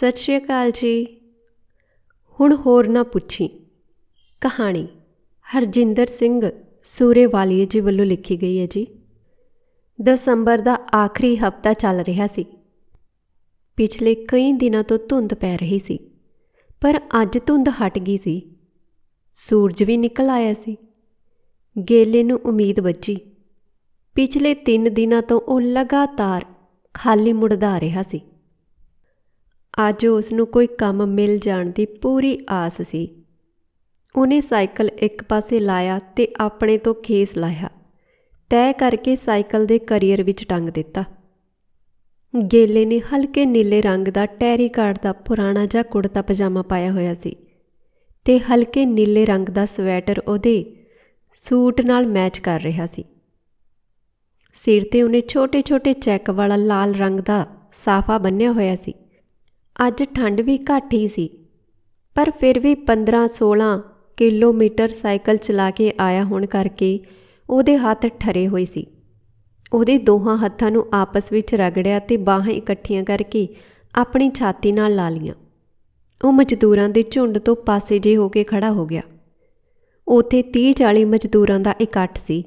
ਸਤਿ ਸ਼੍ਰੀ ਅਕਾਲ ਜੀ। ਹੁਣ ਹੋਰ ਨਾ ਪੁੱਛੀ। ਕਹਾਣੀ ਹਰਜਿੰਦਰ ਸਿੰਘ ਸੂਰੇਵਾਲੀਆ ਜੀ ਵੱਲੋਂ ਲਿਖੀ ਗਈ ਹੈ ਜੀ। ਦਸੰਬਰ ਦਾ ਆਖਰੀ ਹਫ਼ਤਾ ਚੱਲ ਰਿਹਾ ਸੀ। ਪਿਛਲੇ ਕਈ ਦਿਨਾਂ ਤੋਂ ਧੁੰਦ ਪੈ ਰਹੀ ਸੀ, ਪਰ ਅੱਜ ਧੁੰਦ ਹਟ ਗਈ ਸੀ। ਸੂਰਜ ਵੀ ਨਿਕਲ ਆਇਆ ਸੀ। ਗੇਲੇ ਨੂੰ ਉਮੀਦ ਵੱਜੀ। ਪਿਛਲੇ 3 ਦਿਨਾਂ ਤੋਂ ਉਹ ਲਗਾਤਾਰ ਖਾਲੀ ਮੁੜਦਾ ਰਿਹਾ ਸੀ। ਅੱਜ ਉਸ ਨੂੰ ਕੋਈ ਕੰਮ ਮਿਲ ਜਾਣ ਦੀ ਪੂਰੀ ਆਸ ਸੀ। ਉਹਨੇ ਸਾਈਕਲ ਇੱਕ ਪਾਸੇ ਲਾਇਆ ਤੇ ਆਪਣੇ ਤੋਂ ਖੇਸ ਲਾਇਆ, ਤੈਅ ਕਰਕੇ ਸਾਈਕਲ ਦੇ ਕਰੀਅਰ ਵਿੱਚ ਟੰਗ ਦਿੱਤਾ। ਗੇਲੇ ਨੇ ਹਲਕੇ ਨੀਲੇ ਰੰਗ ਦਾ ਟੈਰੀਕਾਟ ਦਾ ਪੁਰਾਣਾ ਜਿਹਾ ਕੁੜਤਾ ਪਜਾਮਾ ਪਾਇਆ ਹੋਇਆ ਸੀ ਤੇ ਹਲਕੇ ਨੀਲੇ ਰੰਗ ਦਾ ਸਵੈਟਰ ਉਹਦੇ ਸੂਟ ਨਾਲ ਮੈਚ ਕਰ ਰਿਹਾ ਸੀ। ਸਿਰ 'ਤੇ ਉਹਨੇ ਛੋਟੇ-ਛੋਟੇ ਚੈੱਕ ਵਾਲਾ ਲਾਲ ਰੰਗ ਦਾ ਸਾਫਾ ਬੰਨ੍ਹਿਆ ਹੋਇਆ ਸੀ। ਅੱਜ ਠੰਡ ਵੀ ਘੱਟ ਹੀ ਸੀ, ਪਰ ਫਿਰ ਵੀ 15-16 ਕਿਲੋਮੀਟਰ ਸਾਈਕਲ ਚਲਾ ਕੇ ਆਇਆ ਹੋਣ ਕਰਕੇ ਉਹਦੇ ਹੱਥ ਠਰੇ ਹੋਏ ਸੀ। ਉਹਦੇ ਦੋਹਾਂ ਹੱਥਾਂ ਨੂੰ ਆਪਸ ਵਿੱਚ ਰਗੜਿਆ ਤੇ ਬਾਹਾਂ ਇਕੱਠੀਆਂ ਕਰਕੇ ਆਪਣੀ ਛਾਤੀ ਨਾਲ ਲਾ ਲਈਆਂ। ਉਹ ਮਜ਼ਦੂਰਾਂ ਦੇ ਝੁੰਡ ਤੋਂ ਪਾਸੇ ਜਿਹੇ ਹੋ ਕੇ ਖੜ੍ਹਾ ਹੋ ਗਿਆ। ਉੱਥੇ 30-40 ਮਜ਼ਦੂਰਾਂ ਦਾ ਇਕੱਠ ਸੀ।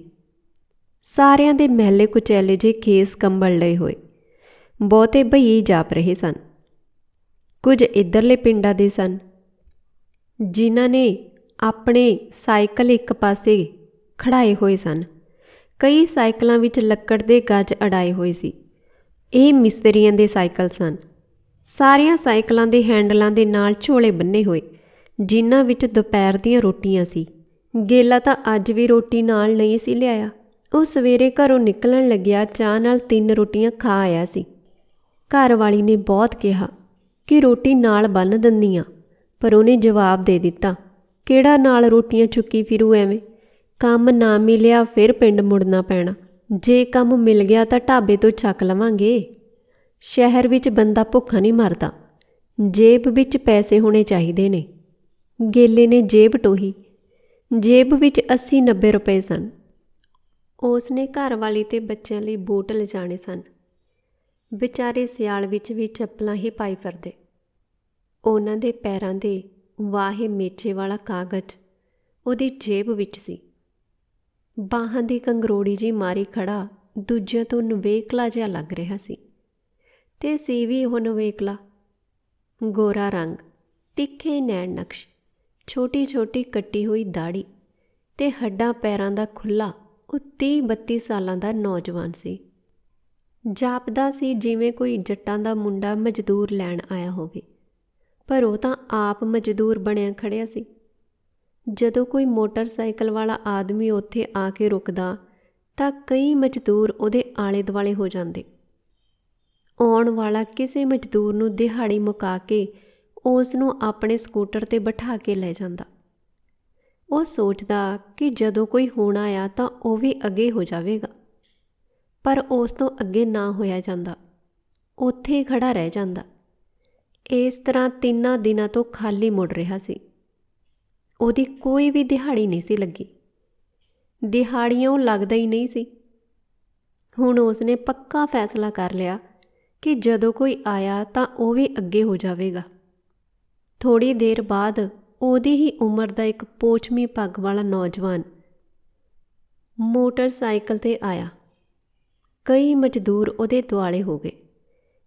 ਸਾਰਿਆਂ ਦੇ ਮੈਲੇ ਕੁਚੈਲੇ ਜਿਹੇ ਖੇਸ ਕੰਬਲ ਲਏ ਹੋਏ। ਬਹੁਤੇ ਭਈਏ ਜਾਪ ਰਹੇ ਸਨ। ਕੁਝ ਇੱਧਰਲੇ ਪਿੰਡਾਂ ਦੇ ਸਨ, ਜਿਨ੍ਹਾਂ ਨੇ ਆਪਣੇ ਸਾਈਕਲ ਇੱਕ ਪਾਸੇ ਖੜਾਏ ਹੋਏ ਸਨ। ਕਈ ਸਾਈਕਲਾਂ ਵਿੱਚ ਲੱਕੜ ਦੇ ਗੱਜ ਅੜਾਏ ਹੋਏ ਸੀ। ਇਹ ਮਿਸਤਰੀਆਂ ਦੇ ਸਾਈਕਲ ਸਨ। ਸਾਰੀਆਂ ਸਾਈਕਲਾਂ ਦੇ ਹੈਂਡਲਾਂ ਦੇ ਨਾਲ ਝੋਲੇ ਬੰਨੇ ਹੋਏ, ਜਿਨ੍ਹਾਂ ਵਿੱਚ ਦੁਪਹਿਰ ਦੀਆਂ ਰੋਟੀਆਂ ਸੀ। ਗੇਲਾ ਤਾਂ ਅੱਜ ਵੀ ਰੋਟੀ ਨਾਲ ਨਹੀਂ ਸੀ ਲਿਆਇਆ। ਉਹ ਸਵੇਰੇ ਘਰੋਂ ਨਿਕਲਣ ਲੱਗਿਆ ਚਾਹ ਨਾਲ 3 ਰੋਟੀਆਂ ਖਾ ਆਇਆ ਸੀ। ਘਰ ਵਾਲੀ ਨੇ ਬਹੁਤ ਕਿਹਾ ਕਿ ਰੋਟੀ ਨਾਲ ਬੰਨ੍ਹ ਦਿੰਦੀ ਆਂ, ਪਰ ਉਹਨੇ ਜਵਾਬ ਦੇ ਦਿੱਤਾ, ਕਿਹੜਾ ਨਾਲ ਰੋਟੀਆਂ ਚੁੱਕੀ ਫਿਰੂ ਐਵੇਂ। ਕੰਮ ਨਾ ਮਿਲਿਆ ਫਿਰ ਪਿੰਡ ਮੁੜਨਾ ਪੈਣਾ। ਜੇ ਕੰਮ ਮਿਲ ਗਿਆ ਤਾਂ ਢਾਬੇ ਤੋਂ ਛਕ ਲਵਾਂਗੇ। ਸ਼ਹਿਰ ਵਿੱਚ ਬੰਦਾ ਭੁੱਖਾ ਨਹੀਂ ਮਰਦਾ, ਜੇਬ ਵਿੱਚ ਪੈਸੇ ਹੋਣੇ ਚਾਹੀਦੇ ਨੇ। ਗੇਲੇ ਨੇ ਜੇਬ ਟੋਹੀ। ਜੇਬ ਵਿੱਚ 80-90 ਰੁਪਏ ਸਨ। ਉਸ ਨੇ ਘਰ ਵਾਲੀ ਤੇ ਬੱਚਿਆਂ ਲਈ ਬੂਟ ਲਿਜਾਣੇ ਸਨ। ਵਿਚਾਰੇ ਸਿਆਲ ਵਿੱਚ ਵੀ ਚੱਪਲਾਂ ਹੀ ਪਾਈ ਫਿਰਦੇ। ਉਹਨਾਂ ਦੇ ਪੈਰਾਂ ਦੇ ਵਾਹੇ ਮੇਚੇ ਵਾਲਾ ਕਾਗਜ਼ ਉਹਦੀ ਜੇਬ ਵਿੱਚ ਸੀ। ਬਾਹਾਂ ਦੀ ਕੰਗਰੋੜੀ ਜਿਹੀ ਮਾਰੀ ਖੜ੍ਹਾ ਦੂਜਿਆਂ ਤੋਂ ਨਵੇਕਲਾ ਜਿਹਾ ਲੱਗ ਰਿਹਾ ਸੀ, ਤੇ ਸੀ ਵੀ ਉਹ ਨਵੇਕਲਾ। ਗੋਰਾ ਰੰਗ, ਤਿੱਖੇ ਨੈਣ ਨਕਸ਼, ਛੋਟੀ-ਛੋਟੀ ਕੱਟੀ ਹੋਈ ਦਾੜ੍ਹੀ ਤੇ ਹੱਡਾਂ ਪੈਰਾਂ ਦਾ ਖੁੱਲ੍ਹਾ ਉਹ 30-32 ਸਾਲਾਂ ਦਾ ਨੌਜਵਾਨ ਸੀ। ਜਾਪਦਾ ਸੀ ਜਿਵੇਂ ਕੋਈ ਜੱਟਾਂ ਦਾ ਮੁੰਡਾ ਮਜ਼ਦੂਰ ਲੈਣ ਆਇਆ ਹੋਵੇ, ਪਰ ਉਹ ਤਾਂ ਆਪ ਮਜ਼ਦੂਰ ਬਣਿਆ ਖੜਿਆ ਸੀ। ਜਦੋਂ ਕੋਈ ਮੋਟਰਸਾਈਕਲ ਵਾਲਾ ਆਦਮੀ ਉੱਥੇ ਆ ਕੇ ਰੁਕਦਾ ਤਾਂ ਕਈ ਮਜ਼ਦੂਰ ਉਹਦੇ ਆਲੇ-ਦੁਆਲੇ ਹੋ ਜਾਂਦੇ। ਆਉਣ ਵਾਲਾ ਕਿਸੇ ਮਜ਼ਦੂਰ ਨੂੰ ਦਿਹਾੜੀ ਮੁਕਾ ਕੇ ਉਸ ਨੂੰ ਆਪਣੇ ਸਕੂਟਰ 'ਤੇ ਬਿਠਾ ਕੇ ਲੈ ਜਾਂਦਾ। ਉਹ ਸੋਚਦਾ ਕਿ ਜਦੋਂ ਕੋਈ ਹੋਣਾ ਆ ਤਾਂ ਉਹ ਵੀ ਅੱਗੇ ਹੋ ਜਾਵੇਗਾ, ਪਰ ਉਸ ਤੋਂ ਅੱਗੇ ਨਾ ਹੋਇਆ ਜਾਂਦਾ, ਉੱਥੇ ਹੀ ਖੜ੍ਹਾ ਰਹਿ ਜਾਂਦਾ। ਇਸ ਤਰ੍ਹਾਂ 3 ਦਿਨਾਂ ਤੋਂ ਖਾਲੀ ਮੁੜ ਰਿਹਾ ਸੀ। ਉਹਦੀ ਕੋਈ ਵੀ ਦਿਹਾੜੀ ਨਹੀਂ ਸੀ ਲੱਗੀ। ਦਿਹਾੜੀਆਂ ਉਹ ਲੱਗਦਾ ਹੀ ਨਹੀਂ ਸੀ। ਹੁਣ ਉਸ ਨੇ ਪੱਕਾ ਫੈਸਲਾ ਕਰ ਲਿਆ ਕਿ ਜਦੋਂ ਕੋਈ ਆਇਆ ਤਾਂ ਉਹ ਵੀ ਅੱਗੇ ਹੋ ਜਾਵੇਗਾ। ਥੋੜ੍ਹੀ ਦੇਰ ਬਾਅਦ ਉਹਦੀ ਹੀ ਉਮਰ ਦਾ ਇੱਕ ਪੋਚਵੀਂ ਪੱਗ ਵਾਲਾ ਨੌਜਵਾਨ ਮੋਟਰਸਾਈਕਲ 'ਤੇ ਆਇਆ। ਕਈ ਮਜ਼ਦੂਰ ਉਹਦੇ ਦੁਆਲੇ ਹੋ ਗਏ।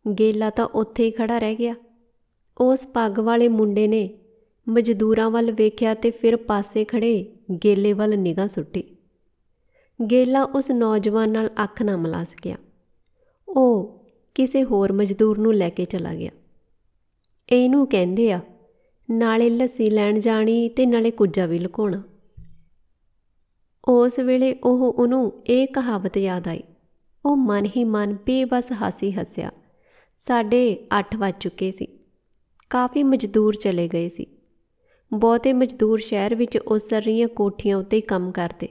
ਗੇਲਾ ਤਾਂ ਉੱਥੇ ਹੀ ਖੜ੍ਹਾ ਰਹਿ ਗਿਆ। ਉਸ ਪੱਗ ਵਾਲੇ ਮੁੰਡੇ ਨੇ ਮਜ਼ਦੂਰਾਂ ਵੱਲ ਵੇਖਿਆ ਤੇ ਫਿਰ ਪਾਸੇ ਖੜ੍ਹੇ ਗੇਲੇ ਵੱਲ ਨਿਗਾਹ ਸੁੱਟੀ। ਗੇਲਾ ਉਸ ਨੌਜਵਾਨ ਨਾਲ ਅੱਖ ਨਾ ਮਿਲਾ ਸਕਿਆ। ਉਹ ਕਿਸੇ ਹੋਰ ਮਜ਼ਦੂਰ ਨੂੰ ਲੈ ਕੇ ਚਲਾ ਗਿਆ। ਇਹਨੂੰ ਕਹਿੰਦੇ ਆ, ਨਾਲੇ ਲੱਸੀ ਲੈਣ ਜਾਣੀ ਤੇ ਨਾਲੇ ਕੁੱਜਾ ਵੀ ਲੁਕਾਉਣਾ। ਉਸ ਵੇਲੇ ਉਹਨੂੰ ਇਹ ਕਹਾਵਤ ਯਾਦ ਆਈ। ਉਹ ਮਨ ਹੀ ਮਨ ਬੇਬਸ ਹਾਸੀ ਹੱਸਿਆ। 8:30 ਵੱਜ ਚੁੱਕੇ ਸੀ। ਕਾਫੀ ਮਜ਼ਦੂਰ ਚਲੇ ਗਏ ਸੀ। ਬਹੁਤੇ ਮਜ਼ਦੂਰ ਸ਼ਹਿਰ ਵਿੱਚ ਉਸਰ ਰਹੀਆਂ ਕੋਠੀਆਂ ਉੱਤੇ ਕੰਮ ਕਰਦੇ।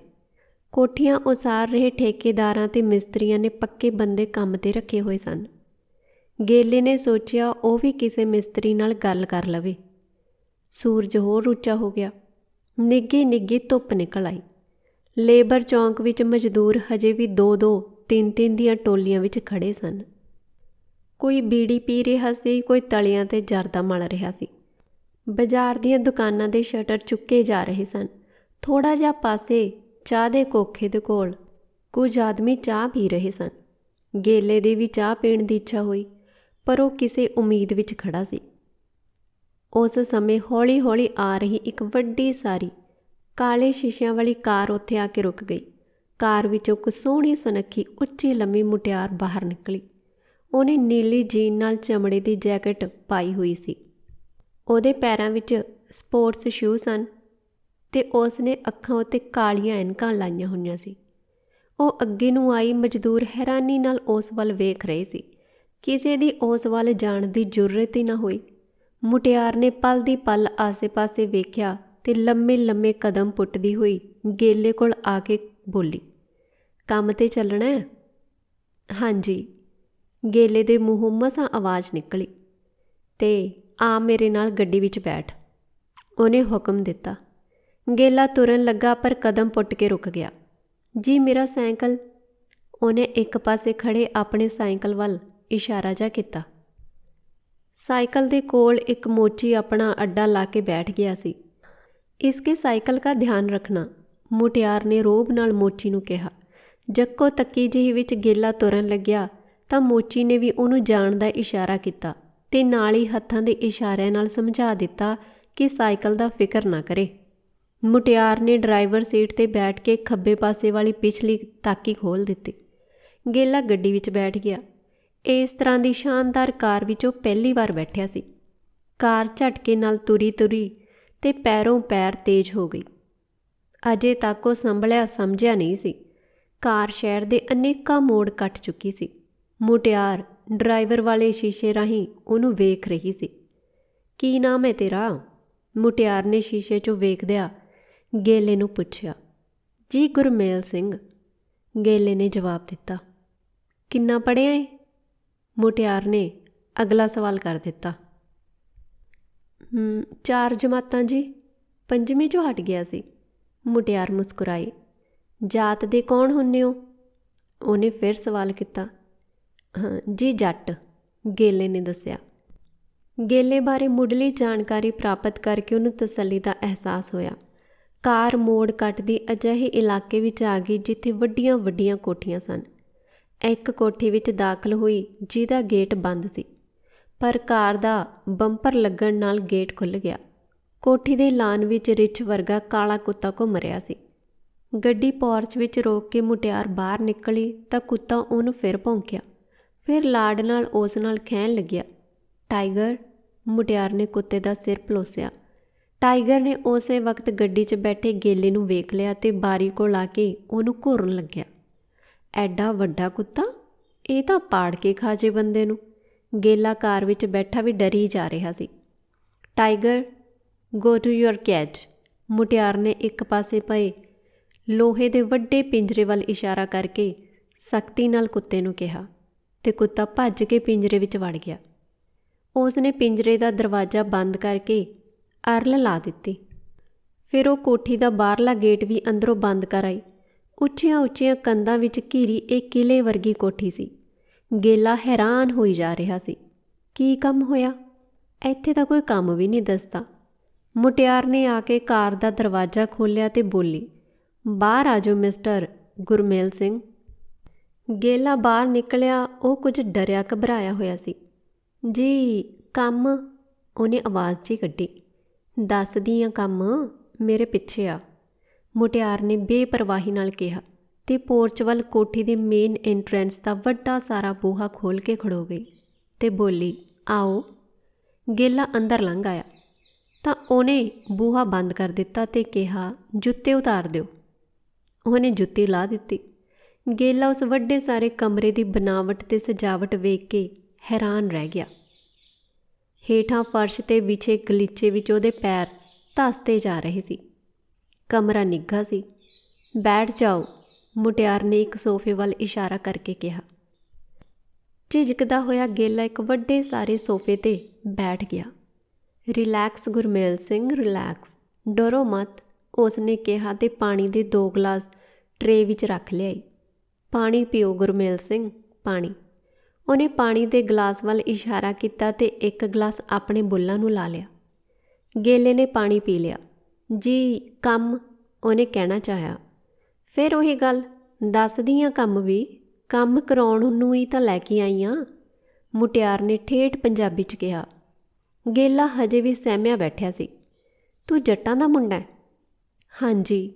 ਕੋਠੀਆਂ ਉਸਾਰ ਰਹੇ ਠੇਕੇਦਾਰਾਂ ਤੇ ਮਿਸਤਰੀਆਂ ਨੇ ਪੱਕੇ ਬੰਦੇ ਕੰਮ 'ਤੇ ਰੱਖੇ ਹੋਏ ਸਨ। ਗੇਲੇ ਨੇ ਸੋਚਿਆ ਉਹ ਵੀ ਕਿਸੇ ਮਿਸਤਰੀ ਨਾਲ ਗੱਲ ਕਰ ਲਵੇ। ਸੂਰਜ ਹੋਰ ਉੱਚਾ ਹੋ ਗਿਆ। ਨਿੱਘੀ ਧੁੱਪ ਨਿਕਲ ਆਈ। ਲੇਬਰ ਚੌਂਕ ਵਿੱਚ ਮਜ਼ਦੂਰ ਹਜੇ ਵੀ 2-2, 3-3 ਦੀਆਂ ਟੋਲੀਆਂ ਵਿੱਚ ਖੜ੍ਹੇ ਸਨ। ਕੋਈ ਬੀੜੀ ਪੀ ਰਿਹਾ ਸੀ, ਕੋਈ ਤਲੀਆਂ 'ਤੇ ਜਰਦਾ ਮਲ ਰਿਹਾ ਸੀ। ਬਾਜ਼ਾਰ ਦੀਆਂ ਦੁਕਾਨਾਂ ਦੇ ਸ਼ਟਰ ਚੁੱਕੇ ਜਾ ਰਹੇ ਸਨ। ਥੋੜ੍ਹਾ ਜਿਹਾ ਪਾਸੇ ਚਾਹ ਦੇ ਕੋਖੇ ਦੇ ਕੋਲ ਕੁਝ ਆਦਮੀ ਚਾਹ ਪੀ ਰਹੇ ਸਨ। ਗੇਲੇ ਦੀ ਵੀ ਚਾਹ ਪੀਣ ਦੀ ਇੱਛਾ ਹੋਈ, ਪਰ ਉਹ ਕਿਸੇ ਉਮੀਦ ਵਿੱਚ ਖੜ੍ਹਾ ਸੀ। ਉਸ ਸਮੇਂ ਹੌਲੀ ਹੌਲੀ ਆ ਰਹੀ ਇੱਕ ਵੱਡੀ ਸਾਰੀ ਕਾਲੇ ਸ਼ੀਸ਼ਿਆਂ ਵਾਲੀ ਕਾਰ ਉੱਥੇ ਆ ਕੇ ਰੁਕ ਗਈ। ਕਾਰ ਵਿੱਚੋਂ ਇੱਕ ਸੋਹਣੀ ਸੁਨੱਖੀ ਉੱਚੀ ਲੰਮੀ ਮੁਟਿਆਰ ਬਾਹਰ ਨਿਕਲੀ। ਉਹਨੇ ਨੀਲੀ ਜੀਨ ਨਾਲ ਚਮੜੇ ਦੀ ਜੈਕਟ ਪਾਈ ਹੋਈ ਸੀ। ਉਹਦੇ ਪੈਰਾਂ ਵਿੱਚ ਸਪੋਰਟਸ ਸ਼ੂ ਸਨ ਅਤੇ ਉਸ ਨੇ ਅੱਖਾਂ ਉੱਤੇ ਕਾਲੀਆਂ ਐਨਕਾਂ ਲਾਈਆਂ ਹੋਈਆਂ ਸੀ। ਉਹ ਅੱਗੇ ਨੂੰ ਆਈ ਮਜ਼ਦੂਰ ਹੈਰਾਨੀ ਨਾਲ ਉਸ ਵੱਲ ਵੇਖ ਰਹੇ ਸੀ। ਕਿਸੇ ਦੀ ਉਸ ਵੱਲ ਜਾਣ ਦੀ ਜ਼ਰੂਰਤ ਹੀ ਨਾ ਹੋਈ। ਮੁਟਿਆਰ ਨੇ ਪਲ ਦੀ ਪਲ ਆਸੇ-ਪਾਸੇ ਵੇਖਿਆ ਅਤੇ ਲੰਮੇ ਕਦਮ ਪੁੱਟਦੀ ਹੋਈ ਗੇਲੇ ਕੋਲ ਆ ਕੇ ਬੋਲੀ, ਕੰਮ 'ਤੇ ਚੱਲਣਾ ਹੈ? ਹਾਂਜੀ। ਗੇਲੇ ਦੇ ਮੂੰਹੋਂ ਮਸਾਂ ਆਵਾਜ਼ ਨਿਕਲੀ। ਤੇ ਆ ਮੇਰੇ ਨਾਲ ਗੱਡੀ ਵਿੱਚ ਬੈਠ, ਉਹਨੇ ਹੁਕਮ ਦਿੱਤਾ। ਗੇਲਾ ਤੁਰਨ ਲੱਗਾ, ਪਰ ਕਦਮ ਪੁੱਟ ਕੇ ਰੁਕ ਗਿਆ। ਜੀ ਮੇਰਾ ਸਾਈਕਲ, ਉਹਨੇ ਇੱਕ ਪਾਸੇ ਖੜ੍ਹੇ ਆਪਣੇ ਸਾਈਕਲ ਵੱਲ ਇਸ਼ਾਰਾ ਜਿਹਾ ਕੀਤਾ। ਸਾਈਕਲ ਦੇ ਕੋਲ ਇੱਕ ਮੋਚੀ ਆਪਣਾ ਅੱਡਾ ਲਾ ਕੇ ਬੈਠ ਗਿਆ ਸੀ। ਇਸਕੇ ਸਾਈਕਲ ਦਾ ਧਿਆਨ ਰੱਖਣਾ, ਮੁਟਿਆਰ ਨੇ ਰੋਹਬ ਨਾਲ ਮੋਚੀ ਨੂੰ ਕਿਹਾ। ਜੱਕੋ ਤੱਕੀ ਜਿਹੀ ਵਿੱਚ ਗੇਲਾ ਤੁਰਨ ਲੱਗਿਆ ਤਾਂ ਮੋਚੀ ਨੇ ਵੀ ਉਹਨੂੰ ਜਾਣ ਦਾ ਇਸ਼ਾਰਾ ਕੀਤਾ ਅਤੇ ਨਾਲ ਹੀ ਹੱਥਾਂ ਦੇ ਇਸ਼ਾਰਿਆਂ ਨਾਲ ਸਮਝਾ ਦਿੱਤਾ ਕਿ ਸਾਈਕਲ ਦਾ ਫਿਕਰ ਨਾ ਕਰੇ। ਮੁਟਿਆਰ ਨੇ ਡਰਾਈਵਰ ਸੀਟ 'ਤੇ ਬੈਠ ਕੇ ਖੱਬੇ ਪਾਸੇ ਵਾਲੀ ਪਿਛਲੀ ਤਾਕੀ ਖੋਲ੍ਹ ਦਿੱਤੀ। ਗੇਲਾ ਗੱਡੀ ਵਿੱਚ ਬੈਠ ਗਿਆ। ਇਸ ਤਰ੍ਹਾਂ ਦੀ ਸ਼ਾਨਦਾਰ ਕਾਰ ਵਿੱਚ ਉਹ ਪਹਿਲੀ ਵਾਰ ਬੈਠਿਆ ਸੀ। ਕਾਰ ਝਟਕੇ ਨਾਲ ਤੁਰੀ ਅਤੇ ਪੈਰੋਂ ਪੈਰ ਤੇਜ਼ ਹੋ ਗਈ। ਅਜੇ ਤੱਕ ਉਹ ਸੰਭਲਿਆ ਸਮਝਿਆ ਨਹੀਂ ਸੀ। ਕਾਰ ਸ਼ਹਿਰ ਦੇ ਅਨੇਕਾਂ ਮੋੜ ਕੱਟ ਚੁੱਕੀ ਸੀ। ਮੁਟਿਆਰ ਡਰਾਈਵਰ ਵਾਲੇ ਸ਼ੀਸ਼ੇ ਰਾਹੀਂ ਉਹਨੂੰ ਵੇਖ ਰਹੀ ਸੀ। ਕੀ ਨਾਮ ਹੈ ਤੇਰਾ? ਮੁਟਿਆਰ ਨੇ ਸ਼ੀਸ਼ੇ 'ਚੋਂ ਵੇਖਦਿਆਂ ਗੇਲੇ ਨੂੰ ਪੁੱਛਿਆ। ਜੀ ਗੁਰਮੇਲ ਸਿੰਘ, ਗੇਲੇ ਨੇ ਜਵਾਬ ਦਿੱਤਾ। ਕਿੰਨਾ ਪੜ੍ਹਿਆ ਏ? ਮੁਟਿਆਰ ਨੇ ਅਗਲਾ ਸਵਾਲ ਕਰ ਦਿੱਤਾ। 4 ਜਮਾਤਾਂ ਜੀ, 5ਵੀਂ 'ਚੋਂ ਹਟ ਗਿਆ ਸੀ। ਮੁਟਿਆਰ ਮੁਸਕਰਾਈ। ਜਾਤ ਦੇ ਕੌਣ ਹੁੰਦੇ ਹੋ? ਉਹਨੇ ਫਿਰ ਸਵਾਲ ਕੀਤਾ। ਜੀ ਜੱਟ, ਗੇਲੇ ਨੇ ਦੱਸਿਆ। ਗੇਲੇ ਬਾਰੇ ਮੁੱਢਲੀ ਜਾਣਕਾਰੀ ਪ੍ਰਾਪਤ ਕਰਕੇ ਉਹਨੂੰ ਤਸੱਲੀ ਦਾ ਅਹਿਸਾਸ ਹੋਇਆ। ਕਾਰ ਮੋੜ ਕੱਟਦੀ ਅਜਿਹੇ ਇਲਾਕੇ ਵਿੱਚ ਆ ਗਈ ਜਿੱਥੇ ਵੱਡੀਆਂ ਕੋਠੀਆਂ ਸਨ। ਇੱਕ ਕੋਠੀ ਵਿੱਚ ਦਾਖਲ ਹੋਈ ਜਿਹਦਾ ਗੇਟ ਬੰਦ ਸੀ, ਪਰ ਕਾਰ ਦਾ ਬੰਪਰ ਲੱਗਣ ਨਾਲ ਗੇਟ ਖੁੱਲ੍ਹ ਗਿਆ। ਕੋਠੀ ਦੇ ਲਾਨ ਵਿੱਚ ਰਿੱਛ ਵਰਗਾ ਕਾਲਾ ਕੁੱਤਾ ਘੁੰਮ ਰਿਹਾ ਸੀ। ਗੱਡੀ ਪੋਰਚ ਵਿੱਚ ਰੋਕ ਕੇ ਮੁਟਿਆਰ ਬਾਹਰ ਨਿਕਲੀ ਤਾਂ ਕੁੱਤਾ ਉਹਨੂੰ ਫਿਰ ਭੌਂਕਿਆ। ਫਿਰ ਲਾਡ ਨਾਲ ਉਸ ਨਾਲ ਖਹਿਣ ਲੱਗਿਆ। ਟਾਈਗਰ, ਮੁਟਿਆਰ ਨੇ ਕੁੱਤੇ ਦਾ ਸਿਰ ਪਲੋਸਿਆ। ਟਾਈਗਰ ਨੇ ਉਸੇ ਵਕਤ ਗੱਡੀ 'ਚ ਬੈਠੇ ਗੇਲੇ ਨੂੰ ਵੇਖ ਲਿਆ ਅਤੇ ਬਾਰੀ ਕੋਲ ਆ ਕੇ ਉਹਨੂੰ ਘੂਰਨ ਲੱਗਿਆ। ਐਡਾ ਵੱਡਾ ਕੁੱਤਾ, ਇਹ ਤਾਂ ਪਾੜ ਕੇ ਖਾ ਜੇ ਬੰਦੇ ਨੂੰ। ਗੇਲਾ ਕਾਰ ਵਿੱਚ ਬੈਠਾ ਵੀ ਡਰੀ ਜਾ ਰਿਹਾ ਸੀ। ਟਾਈਗਰ, ਗੋ ਟੂ ਯੂਅਰ ਕੈਜ, ਮੁਟਿਆਰ ਨੇ ਇੱਕ ਪਾਸੇ ਪਏ ਲੋਹੇ ਦੇ ਵੱਡੇ ਪਿੰਜਰੇ ਵੱਲ ਇਸ਼ਾਰਾ ਕਰਕੇ ਸਖਤੀ ਨਾਲ ਕੁੱਤੇ ਨੂੰ ਕਿਹਾ ਅਤੇ ਕੁੱਤਾ ਭੱਜ ਕੇ ਪਿੰਜਰੇ ਵਿੱਚ ਵੜ ਗਿਆ। ਉਸ ਨੇ ਪਿੰਜਰੇ ਦਾ ਦਰਵਾਜ਼ਾ ਬੰਦ ਕਰਕੇ ਅਰਲ ਲਾ ਦਿੱਤੀ। ਫਿਰ ਉਹ ਕੋਠੀ ਦਾ ਬਾਹਰਲਾ ਗੇਟ ਵੀ ਅੰਦਰੋਂ ਬੰਦ ਕਰ ਆਈ। ਉੱਚੀਆਂ ਕੰਧਾਂ ਵਿੱਚ ਘਿਰੀ ਇਹ ਕਿਲ੍ਹੇ ਵਰਗੀ ਕੋਠੀ ਸੀ। ਗੇਲਾ ਹੈਰਾਨ ਹੋਈ ਜਾ ਰਿਹਾ ਸੀ। ਕੀ ਕੰਮ ਹੋਇਆ? ਇੱਥੇ ਤਾਂ ਕੋਈ ਕੰਮ ਵੀ ਨਹੀਂ ਦੱਸਦਾ। ਮੁਟਿਆਰ ਨੇ ਆ ਕੇ ਕਾਰ ਦਾ ਦਰਵਾਜ਼ਾ ਖੋਲ੍ਹਿਆ ਅਤੇ ਬੋਲੀ, ਬਾਹਰ ਆ ਜਾਓ ਮਿਸਟਰ ਗੁਰਮੇਲ ਸਿੰਘ। ਗੇਲਾ ਬਾਹਰ ਨਿਕਲਿਆ। ਉਹ ਕੁਝ ਡਰਿਆ ਘਬਰਾਇਆ ਹੋਇਆ ਸੀ। ਜੀ ਕੰਮ, ਉਹਨੇ ਆਵਾਜ਼ ਜਿਹੀ ਕੱਢੀ। ਦੱਸਦੀ ਆ ਕੰਮ, ਮੇਰੇ ਪਿੱਛੇ ਆ, ਮੁਟਿਆਰ ਨੇ ਬੇਪਰਵਾਹੀ ਨਾਲ ਕਿਹਾ ਅਤੇ ਪੋਰਚ ਵੱਲ ਕੋਠੀ ਦੇ ਮੇਨ ਐਂਟਰੈਂਸ ਦਾ ਵੱਡਾ ਸਾਰਾ ਬੂਹਾ ਖੋਲ੍ਹ ਕੇ ਖੜੋ ਗਈ ਅਤੇ ਬੋਲੀ, ਆਓ। ਗੇਲਾ ਅੰਦਰ ਲੰਘ ਆਇਆ ਤਾਂ ਉਹਨੇ ਬੂਹਾ ਬੰਦ ਕਰ ਦਿੱਤਾ ਅਤੇ ਕਿਹਾ, ਜੁੱਤੇ ਉਤਾਰ ਦਿਓ। ਉਹਨੇ ਜੁੱਤੀ ਲਾ ਦਿੱਤੀ। ਗੇਲਾ ਉਸ ਵੱਡੇ ਸਾਰੇ ਕਮਰੇ ਦੀ ਬਨਾਵਟ ਅਤੇ ਸਜਾਵਟ ਵੇਖ ਕੇ ਹੈਰਾਨ ਰਹਿ ਗਿਆ। ਹੇਠਾਂ ਫਰਸ਼ 'ਤੇ ਵਿਛੇ ਗਲੀਚੇ ਵਿੱਚ ਉਹਦੇ ਪੈਰ ਧੱਸਦੇ ਜਾ ਰਹੇ ਸੀ। ਕਮਰਾ ਨਿੱਘਾ ਸੀ। ਬੈਠ ਜਾਓ, ਮੁਟਿਆਰ ਨੇ ਇੱਕ ਸੋਫੇ ਵੱਲ ਇਸ਼ਾਰਾ ਕਰਕੇ ਕਿਹਾ। ਝਿਜਕਦਾ ਹੋਇਆ ਗੇਲਾ ਇੱਕ ਵੱਡੇ ਸਾਰੇ ਸੋਫੇ 'ਤੇ ਬੈਠ ਗਿਆ। ਰਿਲੈਕਸ ਗੁਰਮੇਲ ਸਿੰਘ, ਰਿਲੈਕਸ, ਡਰੋ ਮਤ, ਉਸ ਨੇ ਕਿਹਾ ਅਤੇ ਪਾਣੀ ਦੇ 2 ਗਲਾਸ ਟਰੇ ਵਿੱਚ ਰੱਖ ਲਿਆਈ। ਪਾਣੀ ਪੀਓ ਗੁਰਮੇਲ ਸਿੰਘ, ਪਾਣੀ। ਉਹਨੇ ਪਾਣੀ ਦੇ ਗਲਾਸ ਵੱਲ ਇਸ਼ਾਰਾ ਕੀਤਾ ਤੇ ਇੱਕ ਗਲਾਸ ਆਪਣੇ ਬੁੱਲ੍ਹਾਂ ਨੂੰ ਲਾ ਲਿਆ। ਗੇਲੇ ਨੇ ਪਾਣੀ ਪੀ ਲਿਆ। ਜੀ ਕੰਮ, ਉਹਨੇ ਕਹਿਣਾ ਚਾਹਿਆ। ਫਿਰ ਉਹੀ ਗੱਲ, ਦੱਸਦੀ ਹਾਂ ਕੰਮ ਵੀ, ਕੰਮ ਕਰਾਉਣ ਨੂੰ ਹੀ ਤਾਂ ਲੈ ਕੇ ਆਈ ਹਾਂ, ਮੁਟਿਆਰ ਨੇ ਠੇਠ ਪੰਜਾਬੀ 'ਚ ਕਿਹਾ। ਗੇਲਾ ਹਜੇ ਵੀ ਸਹਿਮਿਆ ਬੈਠਿਆ ਸੀ। ਤੂੰ ਜੱਟਾਂ ਦਾ ਮੁੰਡਾ ਹੈ? ਹਾਂਜੀ।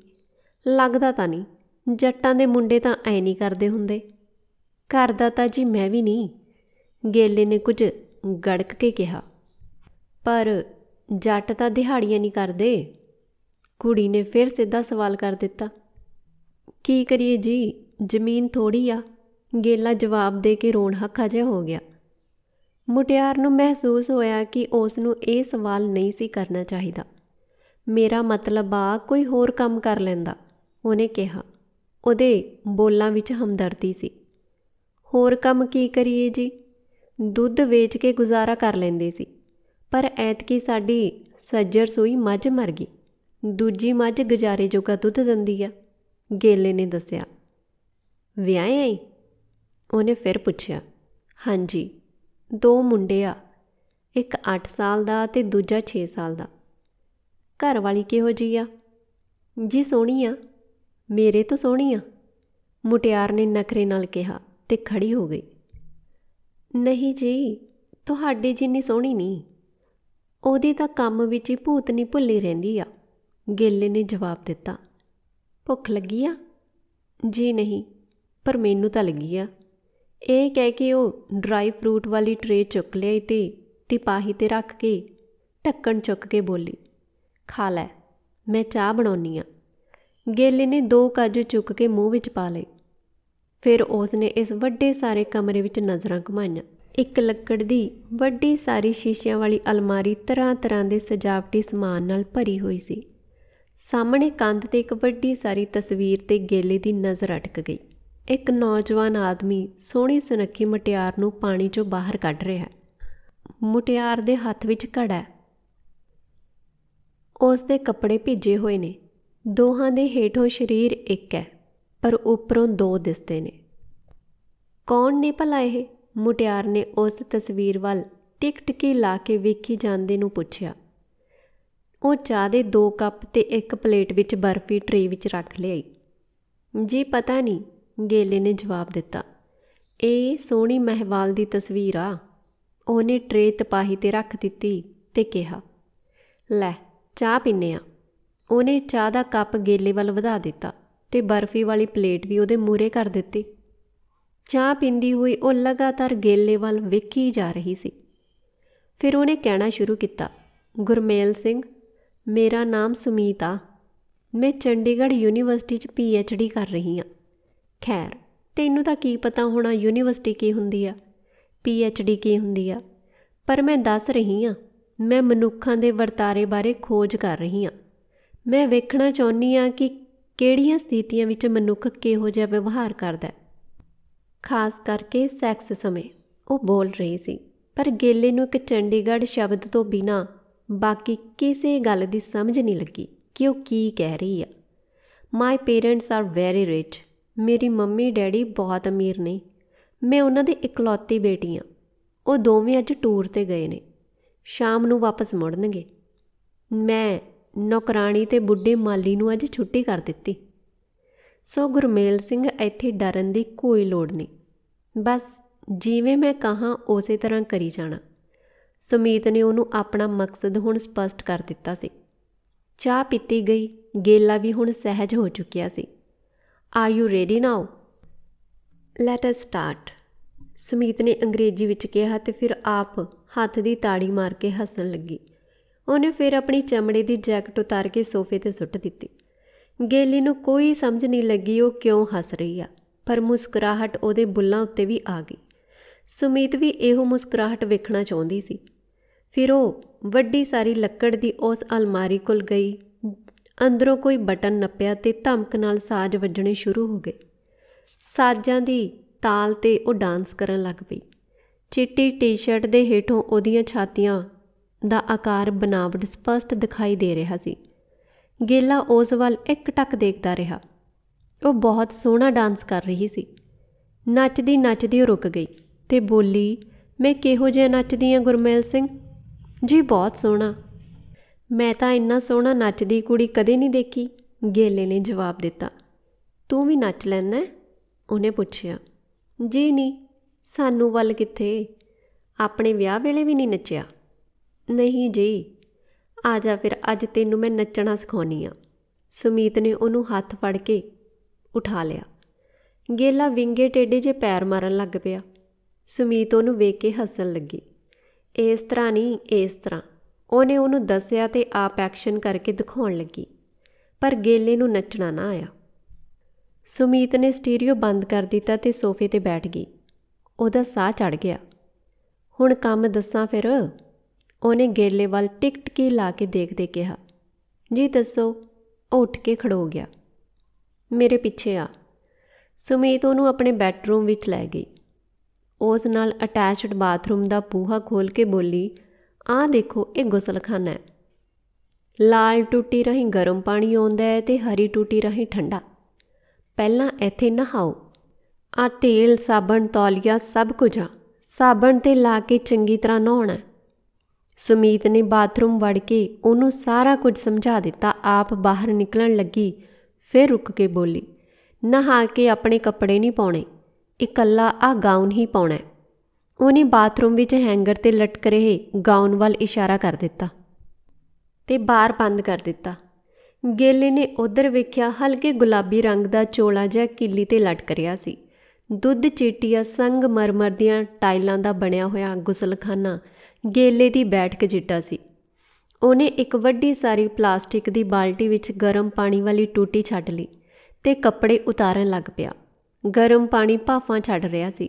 ਲੱਗਦਾ ਤਾਂ ਨਹੀਂ, ਜੱਟਾਂ ਦੇ ਮੁੰਡੇ ਤਾਂ ਐਂ ਨਹੀਂ ਕਰਦੇ ਹੁੰਦੇ। ਕਰਦਾ ਤਾਂ ਜੀ ਮੈਂ ਵੀ ਨਹੀਂ, ਗੇਲੇ ਨੇ ਕੁਝ ਗੜਕ ਕੇ ਕਿਹਾ। ਪਰ ਜੱਟ ਤਾਂ ਦਿਹਾੜੀਆਂ ਨਹੀਂ ਕਰਦੇ, ਕੁੜੀ ਨੇ ਫਿਰ ਸਿੱਧਾ ਸਵਾਲ ਕਰ ਦਿੱਤਾ। ਕੀ ਕਰੀਏ ਜੀ, ਜ਼ਮੀਨ ਥੋੜ੍ਹੀ ਆ, ਗੇਲਾ ਜਵਾਬ ਦੇ ਕੇ ਰੋਣ ਹੱਕਾ ਜਿਹਾ ਹੋ ਗਿਆ। ਮੁਟਿਆਰ ਨੂੰ ਮਹਿਸੂਸ ਹੋਇਆ ਕਿ ਉਸ ਨੂੰ ਇਹ ਸਵਾਲ ਨਹੀਂ ਸੀ ਕਰਨਾ ਚਾਹੀਦਾ। ਮੇਰਾ ਮਤਲਬ ਆ ਕੋਈ ਹੋਰ ਕੰਮ ਕਰ ਲੈਂਦਾ, ਉਹਨੇ ਕਿਹਾ। ਉਹਦੇ ਬੋਲਾਂ ਵਿੱਚ ਹਮਦਰਦੀ ਸੀ। ਹੋਰ ਕੰਮ ਕੀ ਕਰੀਏ ਜੀ, ਦੁੱਧ ਵੇਚ ਕੇ ਗੁਜ਼ਾਰਾ ਕਰ ਲੈਂਦੇ ਸੀ, ਪਰ ਐਤਕੀ ਸਾਡੀ ਸੱਜਰ ਸੂਈ ਮੱਝ ਮਰ ਗਈ, ਦੂਜੀ ਮੱਝ ਗੁਜ਼ਾਰੇ ਜੋਗਾ ਦੁੱਧ ਦਿੰਦੀ ਆ, ਗੇਲੇ ਨੇ ਦੱਸਿਆ। ਵਿਆਹਿਆ ਏ? ਉਹਨੇ ਫਿਰ ਪੁੱਛਿਆ। ਹਾਂਜੀ, 2 ਮੁੰਡੇ ਆ, ਇੱਕ 8 ਸਾਲ ਦਾ ਤੇ ਦੂਜਾ 6 ਸਾਲ ਦਾ। ਘਰ ਵਾਲੀ ਕਿਹੋ ਜਿਹੀ ਆ? ਜੀ ਸੋਹਣੀ ਆ, ਮੇਰੇ ਤੋਂ ਸੋਹਣੀ ਆ, ਮੁਟਿਆਰ ਨੇ ਨਖਰੇ ਨਾਲ ਕਿਹਾ ਤੇ ਖੜੀ ਹੋ ਗਈ। ਨਹੀਂ ਜੀ, ਤੁਹਾਡੇ ਜਿੰਨੀ ਸੋਹਣੀ ਨਹੀਂ, ਉਹਦੀ ਤਾਂ ਕੰਮ ਵਿੱਚ ਹੀ ਭੂਤਨੀ ਭੁੱਲੀ ਰਹਿੰਦੀ ਆ, ਗੇਲੇ ਨੇ ਜਵਾਬ ਦਿੱਤਾ। ਭੁੱਖ ਲੱਗੀ ਆ? ਜੀ ਨਹੀਂ, ਪਰ ਮੈਨੂੰ ਤਾਂ ਲੱਗੀ ਆ, ਇਹ ਕਹਿ ਕੇ ਉਹ ਡਰਾਈ ਫਰੂਟ ਵਾਲੀ ਟਰੇ ਚੁੱਕ ਲਿਆਈ ਤੇ ਤਿਪਾਹੀ 'ਤੇ ਰੱਖ ਕੇ ਢੱਕਣ ਚੁੱਕ ਕੇ ਬੋਲੀ। ਖਾ ਲੈ, ਮੈਂ ਚਾਹ ਬਣਾਉਣੀ ਆ। ਗੇਲੇ ਨੇ 2 ਕਾਜੂ ਚੁੱਕ ਕੇ ਮੂੰਹ ਵਿੱਚ ਪਾ ਲਏ। ਫਿਰ ਉਸ ਨੇ ਇਸ ਵੱਡੇ ਸਾਰੇ ਕਮਰੇ ਵਿੱਚ ਨਜ਼ਰਾਂ ਘੁਮਾਈਆਂ। ਇੱਕ ਲੱਕੜ ਦੀ ਵੱਡੀ ਸਾਰੀ ਸ਼ੀਸ਼ਿਆਂ ਵਾਲੀ ਅਲਮਾਰੀ ਤਰ੍ਹਾਂ ਤਰ੍ਹਾਂ ਦੇ ਸਜਾਵਟੀ ਸਮਾਨ ਨਾਲ ਭਰੀ ਹੋਈ ਸੀ। ਸਾਹਮਣੇ ਕੰਧ 'ਤੇ ਇੱਕ ਵੱਡੀ ਸਾਰੀ ਤਸਵੀਰ 'ਤੇ ਗੇਲੇ ਦੀ ਨਜ਼ਰ ਅਟਕ ਗਈ। ਇੱਕ ਨੌਜਵਾਨ ਆਦਮੀ ਸੋਹਣੀ ਸੁਨੱਖੀ ਮੁਟਿਆਰ ਨੂੰ ਪਾਣੀ 'ਚੋਂ ਬਾਹਰ ਕੱਢ ਰਿਹਾ ਹੈ। ਮੁਟਿਆਰ ਦੇ ਹੱਥ ਵਿੱਚ ਘੜਾ ਹੈ। ਉਸ ਦੇ ਕੱਪੜੇ ਭਿੱਜੇ ਹੋਏ ਨੇ, ਦੋਹਾਂ ਦੇ ਹੇਠੋਂ ਸਰੀਰ ਇੱਕ ਹੈ, ਪਰ ਉੱਪਰੋਂ 2 ਦਿਸਦੇ ਨੇ। ਕੌਣ ਨੇ ਭਲਾ ਇਹ? ਮੁਟਿਆਰ ਨੇ ਉਸ ਤਸਵੀਰ ਵੱਲ ਟਿਕਟਿਕੀ ਲਾ ਕੇ ਵੇਖੀ ਜਾਂਦੇ ਨੂੰ ਪੁੱਛਿਆ। ਉਹ ਚਾਹ ਦੇ 2 ਕੱਪ ਤੇ ਇੱਕ ਪਲੇਟ ਵਿੱਚ ਬਰਫੀ ਟਰੇ ਵਿੱਚ ਰੱਖ ਲਿਆਈ। ਜੀ ਪਤਾ ਨਹੀਂ, ਗੇਲੇ ਨੇ ਜਵਾਬ ਦਿੱਤਾ। ਇਹ ਸੋਹਣੀ ਮਹਿਵਾਲ ਦੀ ਤਸਵੀਰ ਆ। ਉਹਨੇ ਟਰੇ ਤਿਪਾਹੀ 'ਤੇ ਰੱਖ ਦਿੱਤੀ ਤੇ ਕਿਹਾ, ਲੈ ਚਾਹ ਪੀਂਦੇ ਆ। ਉਹਨੇ ਚਾਹ ਦਾ ਕੱਪ ਗੇਲੇ ਵੱਲ ਵਧਾ ਦਿੱਤਾ ਤੇ ਬਰਫੀ ਵਾਲੀ ਪਲੇਟ ਵੀ ਉਹਦੇ ਮੂਹਰੇ ਕਰ ਦਿੱਤੀ। ਚਾਹ ਪੀਂਦੀ ਹੋਈ ਉਹ ਲਗਾਤਾਰ ਗੇਲੇ ਵੱਲ ਵੇਖੀ ਜਾ ਰਹੀ ਸੀ। ਫਿਰ ਉਹਨੇ ਕਹਿਣਾ ਸ਼ੁਰੂ ਕੀਤਾ, ਗੁਰਮੇਲ ਸਿੰਘ, ਮੇਰਾ ਨਾਮ ਸੁਮੀਤ ਆ, ਮੈਂ ਚੰਡੀਗੜ੍ਹ ਯੂਨੀਵਰਸਿਟੀ 'ਚ PhD ਕਰ ਰਹੀ ਹਾਂ। ਖੈਰ, ਤੈਨੂੰ ਤਾਂ ਕੀ ਪਤਾ ਹੋਣਾ ਯੂਨੀਵਰਸਿਟੀ ਕੀ ਹੁੰਦੀ ਆ, PhD ਕੀ ਹੁੰਦੀ ਆ, ਪਰ ਮੈਂ ਦੱਸ ਰਹੀ ਹਾਂ, ਮੈਂ ਮਨੁੱਖਾਂ ਦੇ ਵਰਤਾਰੇ ਬਾਰੇ ਖੋਜ ਕਰ ਰਹੀ ਹਾਂ। ਮੈਂ ਵੇਖਣਾ ਚਾਹੁੰਦੀ ਹਾਂ ਕਿ ਕਿਹੜੀਆਂ ਸਥਿਤੀਆਂ ਵਿੱਚ ਮਨੁੱਖ ਕਿਹੋ ਜਿਹਾ ਵਿਵਹਾਰ ਕਰਦਾ, ਖਾਸ ਕਰਕੇ ਸੈਕਸ ਸਮੇਂ। ਉਹ ਬੋਲ ਰਹੀ ਸੀ, ਪਰ ਗੇਲੇ ਨੂੰ ਇੱਕ ਚੰਡੀਗੜ੍ਹ ਸ਼ਬਦ ਤੋਂ ਬਿਨਾਂ ਬਾਕੀ ਕਿਸੇ ਗੱਲ ਦੀ ਸਮਝ ਨਹੀਂ ਲੱਗੀ ਕਿ ਉਹ ਕੀ ਕਹਿ ਰਹੀ ਆ। My parents are very rich, ਮੇਰੀ ਮੰਮੀ ਡੈਡੀ ਬਹੁਤ ਅਮੀਰ ਨੇ, ਮੈਂ ਉਹਨਾਂ ਦੀ ਇਕਲੌਤੀ ਬੇਟੀ ਹਾਂ। ਉਹ ਦੋਵੇਂ ਅੱਜ ਟੂਰ 'ਤੇ ਗਏ ਨੇ, ਸ਼ਾਮ ਨੂੰ ਵਾਪਸ ਮੁੜਨਗੇ। ਮੈਂ ਨੌਕਰਾਣੀ ਤੇ ਬੁੱਢੇ ਮਾਲੀ ਨੂੰ ਅੱਜ ਛੁੱਟੀ ਕਰ ਦਿੱਤੀ। ਸੋ ਗੁਰਮੇਲ ਸਿੰਘ, ਇੱਥੇ ਡਰਨ ਦੀ ਕੋਈ ਲੋੜ ਨਹੀਂ, ਬਸ ਜਿਵੇਂ ਮੈਂ ਕਹਾਂ ਉਸੇ ਤਰ੍ਹਾਂ ਕਰੀ ਜਾਣਾ। ਸੁਮੀਤ ਨੇ ਉਹਨੂੰ ਆਪਣਾ ਮਕਸਦ ਹੁਣ ਸਪਸ਼ਟ ਕਰ ਦਿੱਤਾ ਸੀ। ਚਾਹ ਪੀਤੀ ਗਈ। ਗੇਲਾ ਵੀ ਹੁਣ ਸਹਿਜ ਹੋ ਚੁੱਕਿਆ ਸੀ। Are you ready now? Let us start, Sumeet ਨੇ ਅੰਗਰੇਜ਼ੀ ਵਿੱਚ ਕਿਹਾ ਤੇ ਫਿਰ ਆਪ ਹੱਥ ਦੀ ਤਾੜੀ ਮਾਰ ਕੇ ਹੱਸਣ ਲੱਗੀ। ਉਹਨੇ ਫਿਰ ਆਪਣੀ ਚਮੜੇ ਦੀ ਜੈਕਟ ਉਤਾਰ ਕੇ ਸੋਫੇ 'ਤੇ ਸੁੱਟ ਦਿੱਤੀ। ਗੇਲੀ ਨੂੰ ਕੋਈ ਸਮਝ ਨਹੀਂ ਲੱਗੀ ਉਹ ਕਿਉਂ ਹੱਸ ਰਹੀ ਆ, ਪਰ ਮੁਸਕਰਾਹਟ ਉਹਦੇ ਬੁੱਲ੍ਹਾਂ ਉੱਤੇ ਵੀ ਆ ਗਈ। ਸੁਮੀਤ ਵੀ ਇਹੋ ਮੁਸਕਰਾਹਟ ਵੇਖਣਾ ਚਾਹੁੰਦੀ ਸੀ। ਫਿਰ ਉਹ ਵੱਡੀ ਸਾਰੀ ਲੱਕੜ ਦੀ ਉਸ ਅਲਮਾਰੀ ਕੋਲ ਗਈ। ਅੰਦਰੋਂ ਕੋਈ ਬਟਨ ਨੱਪਿਆ ਤੇ ਧਮਕ ਨਾਲ ਸਾਜ਼ ਵੱਜਣੇ ਸ਼ੁਰੂ ਹੋ ਗਏ। ਸਾਜ਼ਾਂ ਦੀ ਤਾਲ 'ਤੇ ਉਹ ਡਾਂਸ ਕਰਨ ਲੱਗ ਪਈ। ਚਿੱਟੀ ਟੀ-ਸ਼ਰਟ ਦੇ ਹੇਠੋਂ ਉਹਦੀਆਂ ਛਾਤੀਆਂ ਦਾ ਆਕਾਰ ਬਨਾਵਟ ਸਪਸ਼ਟ ਦਿਖਾਈ ਦੇ ਰਿਹਾ ਸੀ। ਗੇਲਾ ਉਸ ਵੱਲ ਇੱਕ ਟੱਕ ਦੇਖਦਾ ਰਿਹਾ। ਉਹ ਬਹੁਤ ਸੋਹਣਾ ਡਾਂਸ ਕਰ ਰਹੀ ਸੀ। ਨੱਚਦੀ ਨੱਚਦੀ ਉਹ ਰੁਕ ਗਈ ਤੇ ਬੋਲੀ, ਮੈਂ ਕਿਹੋ ਜਿਹਾ ਨੱਚਦੀ ਹਾਂ ਗੁਰਮੇਲ ਸਿੰਘ? ਜੀ ਬਹੁਤ ਸੋਹਣਾ। ਮੈਂ ਤਾਂ ਇੰਨਾ ਸੋਹਣਾ ਨੱਚਦੀ ਕੁੜੀ ਕਦੇ ਨਹੀਂ ਦੇਖੀ, ਗੇਲੇ ਨੇ ਜਵਾਬ ਦਿੱਤਾ। ਤੂੰ ਵੀ ਨੱਚ ਲੈਂਦਾ? ਉਹਨੇ ਪੁੱਛਿਆ। ਜੀ ਨਹੀਂ, ਸਾਨੂੰ ਵੱਲ ਕਿੱਥੇ, ਆਪਣੇ ਵਿਆਹ ਵੇਲੇ ਵੀ ਨਹੀਂ ਨੱਚਿਆ। ਨਹੀਂ ਜੀ, ਆ ਜਾ ਫਿਰ ਅੱਜ ਤੈਨੂੰ ਮੈਂ ਨੱਚਣਾ ਸਿਖਾਉਂਦੀ ਹਾਂ। ਸੁਮੀਤ ਨੇ ਉਹਨੂੰ ਹੱਥ ਫੜ ਕੇ ਉਠਾ ਲਿਆ। ਗੇਲਾ ਵਿੰਗੇ ਟੇਢੇ ਜਿਹੇ ਪੈਰ ਮਾਰਨ ਲੱਗ ਪਿਆ। ਸੁਮੀਤ ਉਹਨੂੰ ਵੇਖ ਕੇ ਹੱਸਣ ਲੱਗੀ। ਇਸ ਤਰ੍ਹਾਂ ਨਹੀਂ, ਇਸ ਤਰ੍ਹਾਂ, ਉਹਨੇ ਉਹਨੂੰ ਦੱਸਿਆ ਤੇ ਆਪ ਐਕਸ਼ਨ ਕਰਕੇ ਦਿਖਾਉਣ ਲੱਗੀ। ਪਰ ਗੇਲੇ ਨੂੰ ਨੱਚਣਾ ਨਾ ਆਇਆ। ਸੁਮੀਤ ਨੇ ਸਟੀਰੀਓ ਬੰਦ ਕਰ ਦਿੱਤਾ ਤੇ ਸੋਫੇ 'ਤੇ ਬੈਠ ਗਈ। ਉਹਦਾ ਸਾਹ ਚੜ੍ਹ ਗਿਆ। ਹੁਣ ਕੰਮ ਦੱਸਾਂ ਫਿਰ? ਉਹਨੇ ਗੇਲੇ ਵੱਲ ਟਿਕਟਕੀ ਲਾ ਕੇ ਦੇਖਦੇ ਕਿਹਾ। ਜੀ ਦੱਸੋ। ਉਹ ਉੱਠ ਕੇ ਖੜੋ ਗਿਆ। ਮੇਰੇ ਪਿੱਛੇ ਆ। ਸੁਮੀਤ ਉਹਨੂੰ ਆਪਣੇ ਬੈੱਡਰੂਮ ਵਿੱਚ ਲੈ ਗਈ। ਉਸ ਨਾਲ ਅਟੈਚਡ ਬਾਥਰੂਮ ਦਾ ਬੂਹਾ ਖੋਲ੍ਹ ਕੇ ਬੋਲੀ, ਆਹ ਦੇਖੋ, ਇਹ ਗੁਸਲਖਾਨਾ ਹੈ। ਲਾਲ ਟੂਟੀ ਰਾਹੀਂ ਗਰਮ ਪਾਣੀ ਆਉਂਦਾ ਹੈ ਅਤੇ ਹਰੀ ਟੂਟੀ ਰਾਹੀਂ ਠੰਡਾ। ਪਹਿਲਾਂ ਇੱਥੇ ਨਹਾਓ। ਆਹ ਤੇਲ, ਸਾਬਣ, ਤੌਲੀਆ ਸਭ ਕੁਝ ਆ। ਸਾਬਣ 'ਤੇ ਲਾ ਕੇ ਚੰਗੀ ਤਰ੍ਹਾਂ ਨਹਾਉਣਾ। ਸੁਮੀਤ ਨੇ ਬਾਥਰੂਮ ਵੜ ਕੇ ਉਹਨੂੰ ਸਾਰਾ ਕੁਝ ਸਮਝਾ ਦਿੱਤਾ। ਆਪ ਬਾਹਰ ਨਿਕਲਣ ਲੱਗੀ, ਫਿਰ ਰੁਕ ਕੇ ਬੋਲੀ, ਨਹਾ ਕੇ ਆਪਣੇ ਕੱਪੜੇ ਨਹੀਂ ਪਾਉਣੇ, ਇਕੱਲਾ ਆਹ ਗਾਊਨ ਹੀ ਪਾਉਣਾ। ਉਹਨੇ ਬਾਥਰੂਮ ਵਿੱਚ ਹੈਂਗਰ 'ਤੇ ਲਟਕ ਰਹੇ ਗਾਊਨ ਵੱਲ ਇਸ਼ਾਰਾ ਕਰ ਦਿੱਤਾ ਤੇ ਬਾਹਰ ਬੰਦ ਕਰ ਦਿੱਤਾ। ਗੇਲੇ ਨੇ ਉੱਧਰ ਵੇਖਿਆ। ਹਲਕੇ ਗੁਲਾਬੀ ਰੰਗ ਦਾ ਚੋਲਾ ਜਿਹਾ ਕਿੱਲੀ 'ਤੇ ਲਟਕ ਰਿਹਾ ਸੀ। ਦੁੱਧ ਚੀਟੀਆ ਸੰਗਮਰਮਰ ਦੀਆਂ ਟਾਈਲਾਂ ਦਾ ਬਣਿਆ ਹੋਇਆ ਗੁਸਲਖਾਨਾ ਗੇਲੇ ਦੀ ਬੈਠਕ ਜਿੱਡਾ ਸੀ। ਉਹਨੇ ਇੱਕ ਵੱਡੀ ਸਾਰੀ ਪਲਾਸਟਿਕ ਦੀ ਬਾਲਟੀ ਵਿੱਚ ਗਰਮ ਪਾਣੀ ਵਾਲੀ ਟੂਟੀ ਛੱਡ ਲਈ ਤੇ ਕੱਪੜੇ ਉਤਾਰਨ ਲੱਗ ਪਿਆ। ਗਰਮ ਪਾਣੀ ਭਾਫਾਂ ਛੱਡ ਰਿਹਾ ਸੀ।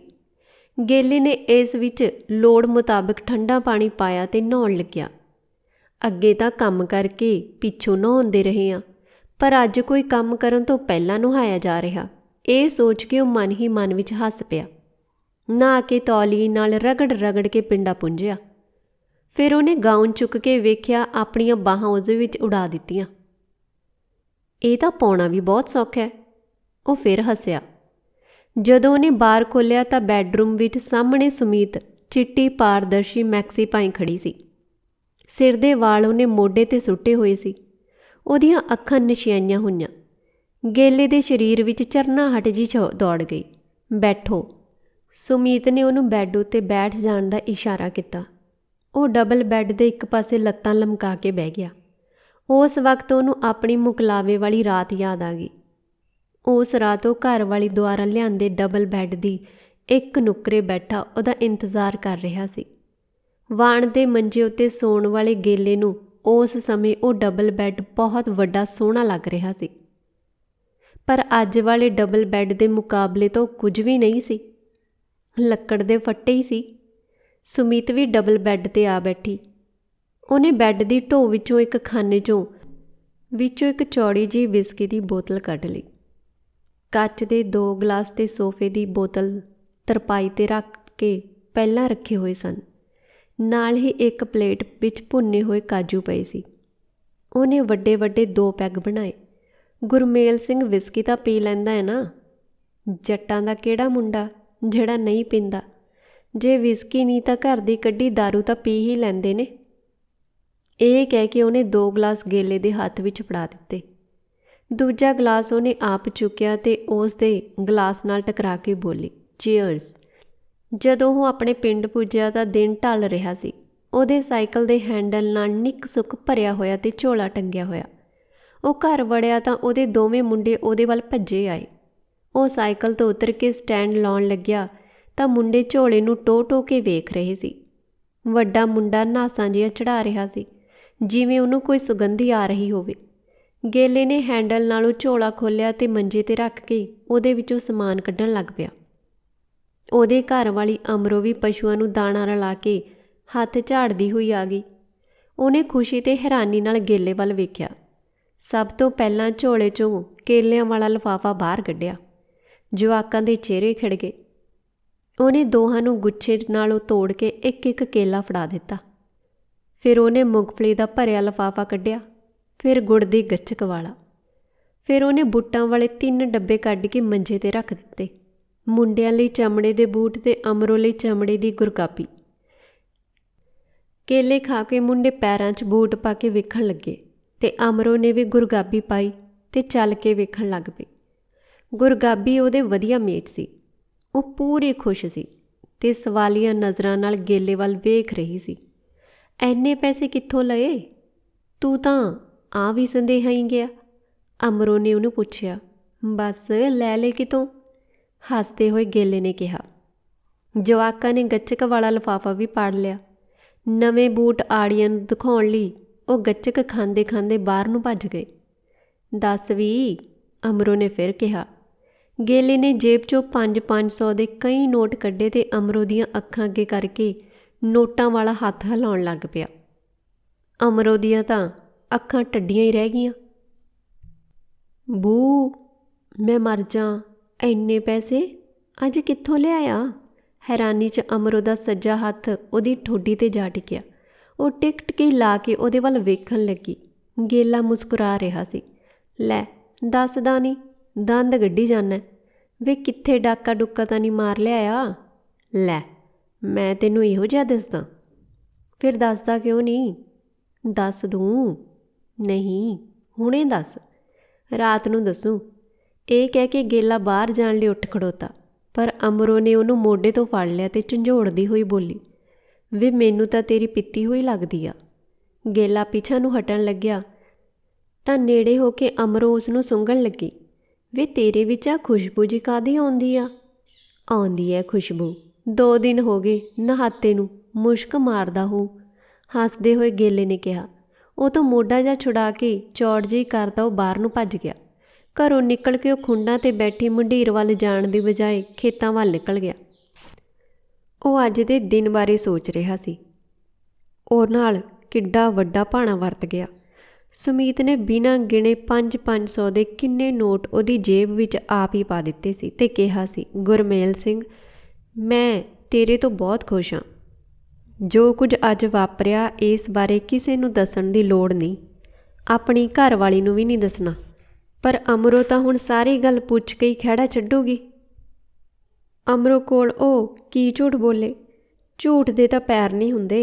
ਗੇਲੇ ਨੇ ਇਸ ਵਿੱਚ ਲੋੜ ਮੁਤਾਬਕ ਠੰਡਾ ਪਾਣੀ ਪਾਇਆ ਤੇ ਨਹਾਉਣ ਲੱਗਿਆ। ਅੱਗੇ ਤਾਂ ਕੰਮ ਕਰਕੇ ਪਿੱਛੋਂ ਨਹਾਉਂਦੇ ਰਹੇ ਹਾਂ, ਪਰ ਅੱਜ ਕੋਈ ਕੰਮ ਕਰਨ ਤੋਂ ਪਹਿਲਾਂ ਨਹਾਇਆ ਜਾ ਰਿਹਾ। ਇਹ ਸੋਚ ਕੇ ਉਹ ਮਨ ਹੀ ਮਨ ਵਿੱਚ ਹੱਸ ਪਿਆ। ਨਹਾ ਕੇ ਤੌਲੀਏ ਨਾਲ ਰਗੜ ਕੇ ਪਿੰਡਾ ਪੁੰਝਿਆ। ਫਿਰ ਉਹਨੇ ਗਾਊਨ ਚੁੱਕ ਕੇ ਵੇਖਿਆ, ਆਪਣੀਆਂ ਬਾਹਾਂ ਉਹਦੇ ਵਿੱਚ ਉਡਾ ਦਿੱਤੀਆਂ। ਇਹ ਤਾਂ ਪਾਉਣਾ ਵੀ ਬਹੁਤ ਸੌਖਾ ਹੈ। ਉਹ ਫਿਰ ਹੱਸਿਆ। ਜਦੋਂ ਉਹਨੇ ਬਾਰ ਖੋਲ੍ਹਿਆ ਤਾਂ ਬੈੱਡਰੂਮ ਵਿੱਚ ਸਾਹਮਣੇ ਸੁਮੀਤ ਚਿੱਟੀ ਪਾਰਦਰਸ਼ੀ ਮੈਕਸੀ ਪਾਈ ਖੜੀ ਸੀ। ਸਿਰ ਦੇ ਵਾਲ ਉਹਨੇ ਮੋਢੇ 'ਤੇ ਸੁੱਟੇ ਹੋਏ ਸੀ। ਉਹਦੀਆਂ ਅੱਖਾਂ ਨਸ਼ਿਆਈਆਂ ਹੋਈਆਂ। ਗੇਲੇ ਦੇ ਸਰੀਰ ਵਿੱਚ ਝਰਨਾਹਟ ਜਿਹੀ ਦੌੜ ਗਈ। ਬੈਠੋ। ਸੁਮੀਤ ਨੇ ਉਹਨੂੰ ਬੈੱਡ ਉੱਤੇ ਬੈਠ ਜਾਣ ਦਾ ਇਸ਼ਾਰਾ ਕੀਤਾ। ਉਹ ਡਬਲ ਬੈੱਡ ਦੇ ਇੱਕ ਪਾਸੇ ਲੱਤਾਂ ਲਮਕਾ ਕੇ ਬਹਿ ਗਿਆ। ਉਸ ਵਕਤ ਉਹਨੂੰ ਆਪਣੀ ਮੁਕਲਾਵੇ ਵਾਲੀ ਰਾਤ ਯਾਦ ਆ ਗਈ। ਉਸ ਰਾਤ ਉਹ ਘਰ ਵਾਲੀ ਦੁਆਰਾ ਲਿਆਂਦੇ ਡਬਲ ਬੈੱਡ ਦੀ ਇੱਕ ਨੁੱਕਰੇ ਬੈਠਾ ਉਹਦਾ ਇੰਤਜ਼ਾਰ ਕਰ ਰਿਹਾ ਸੀ। ਵਾਣ ਦੇ ਮੰਜੇ ਉੱਤੇ ਸੌਣ ਵਾਲੇ ਗੇਲੇ ਨੂੰ ਉਸ ਸਮੇਂ ਉਹ ਡਬਲ ਬੈੱਡ ਬਹੁਤ ਵੱਡਾ ਸੋਹਣਾ ਲੱਗ ਰਿਹਾ ਸੀ। ਪਰ ਅੱਜ ਵਾਲੇ ਡਬਲ ਬੈੱਡ ਦੇ ਮੁਕਾਬਲੇ ਤੋਂ ਕੁਝ ਵੀ ਨਹੀਂ ਸੀ। ਲੱਕੜ ਦੇ ਫੱਟੇ ਹੀ ਸੀ। ਸੁਮੀਤ ਵੀ ਡਬਲ ਬੈੱਡ 'ਤੇ ਆ ਬੈਠੀ। ਉਹਨੇ ਬੈੱਡ ਦੀ ਢੋਅ ਵਿੱਚੋਂ ਇੱਕ ਖਾਨੇ ਵਿੱਚੋਂ ਇੱਕ ਚੌੜੀ ਜਿਹੀ ਵਿਸਕੀ ਦੀ ਬੋਤਲ ਕੱਢ ਲਈ। ਕੱਚ ਦੇ 2 ਗਲਾਸ ਤੇ ਸੋਫੇ ਦੀ ਬੋਤਲ ਤਰਪਾਈ 'ਤੇ ਰੱਖ ਕੇ ਪਹਿਲਾਂ ਰੱਖੇ ਹੋਏ ਸਨ। ਨਾਲ ਹੀ ਇੱਕ ਪਲੇਟ ਵਿੱਚ ਭੁੰਨੇ ਹੋਏ ਕਾਜੂ ਪਏ ਸੀ। ਉਹਨੇ ਵੱਡੇ 2 ਪੈਗ ਬਣਾਏ। ਗੁਰਮੇਲ ਸਿੰਘ ਵਿਸਕੀ ਤਾਂ ਪੀ ਲੈਂਦਾ ਹੈ ਨਾ। ਜੱਟਾਂ ਦਾ ਕਿਹੜਾ ਮੁੰਡਾ ਜਿਹੜਾ ਨਹੀਂ ਪੀਂਦਾ। ਜੇ ਵਿਸਕੀ ਨਹੀਂ ਤਾਂ ਘਰ ਦੀ ਕੱਢੀ ਦਾਰੂ ਤਾਂ ਪੀ ਹੀ ਲੈਂਦੇ ਨੇ। ਇਹ ਕਹਿ ਕੇ ਉਹਨੇ 2 ਗਲਾਸ ਗੇਲੇ ਦੇ ਹੱਥ ਵਿੱਚ ਫੜਾ ਦਿੱਤੇ। ਦੂਜਾ ਗਲਾਸ ਉਹਨੇ ਆਪ ਚੁੱਕਿਆ ਤੇ ਉਸ ਦੇ ਗਲਾਸ ਨਾਲ ਟਕਰਾ ਕੇ ਬੋਲੀ, ਚੀਅਰਸ। ਜਦੋਂ ਉਹ ਆਪਣੇ ਪਿੰਡ ਪੁੱਜਿਆ ਤਾਂ ਦਿਨ ਢਲ ਰਿਹਾ ਸੀ। ਉਹਦੇ ਸਾਈਕਲ ਦੇ ਹੈਂਡਲ ਨਾਲ ਨਿੱਕ ਸੁੱਕ ਭਰਿਆ ਹੋਇਆ ਤੇ ਝੋਲਾ ਟੰਗਿਆ ਹੋਇਆ। ਉਹ ਘਰ ਵੜਿਆ ਤਾਂ ਉਹਦੇ ਦੋਵੇਂ ਮੁੰਡੇ ਉਹਦੇ ਵੱਲ ਭੱਜੇ ਆਏ। ਉਹ ਸਾਈਕਲ ਤੋਂ ਉਤਰ ਕੇ ਸਟੈਂਡ ਲਾਉਣ ਲੱਗਿਆ ਤਾਂ ਮੁੰਡੇ ਝੋਲੇ ਨੂੰ ਟੋ ਕੇ ਵੇਖ ਰਹੇ ਸੀ। ਵੱਡਾ ਮੁੰਡਾ ਨਾਸਾਂ ਜਿਹਾ ਚੜ੍ਹਾ ਰਿਹਾ ਸੀ, ਜਿਵੇਂ ਉਹਨੂੰ ਕੋਈ ਸੁਗੰਧੀ ਆ ਰਹੀ ਹੋਵੇ। ਗੇਲੇ ਨੇ ਹੈਂਡਲ ਨਾਲੋਂ ਝੋਲਾ ਖੋਲ੍ਹਿਆ ਤੇ ਮੰਜੇ 'ਤੇ ਰੱਖ ਕੇ ਉਹਦੇ ਵਿੱਚੋਂ ਸਮਾਨ ਕੱਢਣ ਲੱਗ ਪਿਆ। ਉਹਦੇ ਘਰ ਵਾਲੀ ਅਮਰੋ ਵੀ ਪਸ਼ੂਆਂ ਨੂੰ ਦਾਣਾ ਰਲਾ ਕੇ ਹੱਥ ਝਾੜਦੀ ਹੋਈ ਆ ਗਈ। ਉਹਨੇ ਖੁਸ਼ੀ ਤੇ ਹੈਰਾਨੀ ਨਾਲ ਗੇਲੇ ਵੱਲ ਵੇਖਿਆ। ਸਭ ਤੋਂ ਪਹਿਲਾਂ ਝੋਲੇ 'ਚੋਂ ਕੇਲਿਆਂ ਵਾਲਾ ਲਿਫਾਫਾ ਬਾਹਰ ਕੱਢਿਆ। ਜਵਾਕਾਂ ਦੇ ਚਿਹਰੇ ਖਿੜ ਗਏ। ਉਹਨੇ ਦੋਹਾਂ ਨੂੰ ਗੁੱਛੇ ਨਾਲੋਂ ਤੋੜ ਕੇ ਇੱਕ ਕੇਲਾ ਫੜਾ ਦਿੱਤਾ। ਫਿਰ ਉਹਨੇ ਮੂੰਗਫਲੀ ਦਾ ਭਰਿਆ ਲਿਫਾਫਾ ਕੱਢਿਆ, ਫਿਰ ਗੁੜ ਦੀ ਗੱਚਕ ਵਾਲਾ। ਫਿਰ ਉਹਨੇ ਬੂਟਾਂ ਵਾਲੇ 3 ਡੱਬੇ ਕੱਢ ਕੇ ਮੰਜੇ 'ਤੇ ਰੱਖ ਦਿੱਤੇ। ਮੁੰਡਿਆਂ ਲਈ ਚਮੜੇ ਦੇ ਬੂਟ ਤੇ ਅਮਰੋ ਲਈ ਚਮੜੇ ਦੀ ਗੁਰਕਾਪੀ। ਕੇਲੇ ਖਾ ਕੇ ਮੁੰਡੇ ਪੈਰਾਂ 'ਚ ਬੂਟ ਪਾ ਕੇ ਵੇਖਣ ਲੱਗੇ ਤੇ ਅਮਰੋ ਨੇ ਵੀ ਗੁਰਗਾਬੀ ਪਾਈ ਤੇ ਚੱਲ ਕੇ ਵੇਖਣ ਲੱਗ ਪਈ। ਗੁਰਗਾਬੀ ਉਹਦੇ ਵਧੀਆ ਮੇਟ ਸੀ। ਉਹ ਪੂਰੀ ਖੁਸ਼ ਸੀ ਤੇ ਸਵਾਲੀਆ ਨਜ਼ਰਾਂ ਨਾਲ ਗੇਲੇ ਵੱਲ ਵੇਖ ਰਹੀ ਸੀ। ਐਨੇ ਪੈਸੇ ਕਿੱਥੋਂ ਲਏ? ਤੂੰ ਤਾਂ ਆ ਵੀ ਸੰਦੇਹਾ ਹੀ ਗਿਆ। ਅਮਰੋ ਨੇ ਉਹਨੂੰ ਪੁੱਛਿਆ। ਬਸ ਲੈ ਲਏ ਕਿਤੋਂ? ਹੱਸਦੇ ਹੋਏ ਗੇਲੇ ਨੇ ਕਿਹਾ। ਜਵਾਕਾਂ ਨੇ ਗੱਚਕ ਵਾਲਾ ਲਿਫਾਫਾ ਵੀ ਪਾੜ ਲਿਆ। ਨਵੇਂ ਬੂਟ ਆੜੀਆਂ ਨੂੰ ਦਿਖਾਉਣ ਲਈ ਉਹ ਗੱਚਕ ਖਾਂਦੇ ਖਾਂਦੇ ਬਾਹਰ ਨੂੰ ਭੱਜ ਗਏ। ਦੱਸ ਵੀ, ਅਮਰੋ ਨੇ ਫਿਰ ਕਿਹਾ। ਗੇਲੇ ਨੇ ਜੇਬ 'ਚੋਂ 500 ਦੇ ਕਈ ਨੋਟ ਕੱਢੇ ਤੇ ਅਮਰੋ ਦੀਆਂ ਅੱਖਾਂ ਅੱਗੇ ਕਰਕੇ ਨੋਟਾਂ ਵਾਲਾ ਹੱਥ ਹਿਲਾਉਣ ਲੱਗ ਪਿਆ। ਅਮਰੋ ਦੀਆਂ ਤਾਂ ਅੱਖਾਂ ਟੱਡੀਆਂ ਹੀ ਰਹਿ ਗਈਆਂ। ਬੂ, ਮੈਂ ਮਰ ਜਾਂ, ਇੰਨੇ ਪੈਸੇ ਅੱਜ ਕਿੱਥੋਂ ਲਿਆਇਆ? ਹੈਰਾਨੀ 'ਚ ਅਮਰੋ ਦਾ ਸੱਜਾ ਹੱਥ ਉਹਦੀ ਠੋਡੀ 'ਤੇ ਜਾ ਟਿਕਿਆ। ਉਹ ਟਿਕ ਟਿਕੀ ਲਾ ਕੇ ਉਹਦੇ ਵੱਲ ਵੇਖਣ ਲੱਗੀ। ਗੇਲਾ ਮੁਸਕਰਾ ਰਿਹਾ ਸੀ। ਲੈ, ਦੱਸਦਾ ਨਹੀਂ, ਦੰਦ ਗੱਢੀ ਜਾਂਦਾ। ਵੇ ਕਿੱਥੇ ਡਾਕਾ ਡੁੱਕਾ ਤਾਂ ਨਹੀਂ ਮਾਰ ਲਿਆਇਆ? ਲੈ, ਮੈਂ ਤੈਨੂੰ ਇਹੋ ਜਿਹਾ ਦੱਸਦਾ? ਫਿਰ ਦੱਸਦਾ ਕਿਉਂ ਨਹੀਂ? ਦੱਸ ਦੂੰ। ਨਹੀਂ, ਹੁਣੇ ਦੱਸ। ਰਾਤ ਨੂੰ ਦੱਸੂ। ਇਹ ਕਹਿ ਕੇ ਗੇਲਾ ਬਾਹਰ ਜਾਣ ਲਈ ਉੱਠ ਖੜੋਤਾ, ਪਰ ਅਮਰੋ ਨੇ ਉਹਨੂੰ ਮੋਢੇ ਤੋਂ ਫੜ ਲਿਆ ਤੇ ਝੰਜੋੜਦੀ ਹੋਈ ਬੋਲੀ। ਵੇ ਮੈਨੂੰ ਤਾਂ ਤੇਰੀ ਪੀਤੀ ਹੋਈ ਲੱਗਦੀ ਆ। ਗੇਲਾ ਪਿੱਛਾ ਨੂੰ ਹਟਣ ਲੱਗਿਆ ਤਾਂ ਨੇੜੇ ਹੋ ਕੇ ਅਮਰੋ ਉਸ ਨੂੰ ਸੁੰਘਣ ਲੱਗੀ। ਵੇ ਤੇਰੇ ਵਿੱਚ ਆ ਖੁਸ਼ਬੂ ਜੀ ਕਾਹਦੀ ਆਉਂਦੀ ਆ? ਆਉਂਦੀ ਹੈ ਖੁਸ਼ਬੂ, 2 ਦਿਨ ਹੋ ਗਏ ਨਹਾਤੇ ਨੂੰ, ਮੁਸ਼ਕ ਮਾਰਦਾ ਹੋਊ। ਹੱਸਦੇ ਹੋਏ ਗੇਲੇ ਨੇ ਕਿਹਾ। ਉਹ ਤੋਂ ਮੋਢਾ ਜਿਹਾ ਛੁਡਾ ਕੇ ਚੌੜ ਜਿਹੀ ਕਰਦਾ ਉਹ ਬਾਹਰ ਨੂੰ ਭੱਜ ਗਿਆ। ਘਰੋਂ ਨਿਕਲ ਕੇ ਉਹ ਖੁੰਡਾਂ 'ਤੇ ਬੈਠੀ ਮੰਡੀਰ ਵੱਲ ਜਾਣ ਦੀ ਬਜਾਏ ਖੇਤਾਂ ਵੱਲ ਨਿਕਲ ਗਿਆ। ਉਹ ਅੱਜ ਦੇ ਦਿਨ ਬਾਰੇ ਸੋਚ ਰਿਹਾ ਸੀ। ਉਹ ਨਾਲ ਕਿੱਡਾ ਵੱਡਾ ਭਾਣਾ ਵਰਤ ਗਿਆ। ਸੁਮੀਤ ਨੇ ਬਿਨਾਂ ਗਿਣੇ 500 ਦੇ ਕਿੰਨੇ ਨੋਟ ਉਹਦੀ ਜੇਬ ਵਿੱਚ ਆਪ ਹੀ ਪਾ ਦਿੱਤੇ ਸੀ ਤੇ ਕਿਹਾ ਸੀ, ਗੁਰਮੇਲ ਸਿੰਘ, ਮੈਂ ਤੇਰੇ ਤੋਂ ਬਹੁਤ ਖੁਸ਼ ਹਾਂ। ਜੋ ਕੁਝ ਅੱਜ ਵਾਪਰਿਆ ਇਸ ਬਾਰੇ ਕਿਸੇ ਨੂੰ ਦੱਸਣ ਦੀ ਲੋੜ ਨਹੀਂ। ਆਪਣੀ ਘਰ ਵਾਲੀ ਨੂੰ ਵੀ ਨਹੀਂ ਦੱਸਣਾ। ਪਰ ਅਮਰੋ ਤਾਂ ਹੁਣ ਸਾਰੀ ਗੱਲ ਪੁੱਛ ਕੇ ਹੀ ਖਹਿੜਾ ਛੱਡੂਗੀ। ਅਮਰੋ ਕੋਲ ਉਹ ਕੀ ਝੂਠ ਬੋਲੇ? ਝੂਠ ਦੇ ਤਾਂ ਪੈਰ ਨਹੀਂ ਹੁੰਦੇ।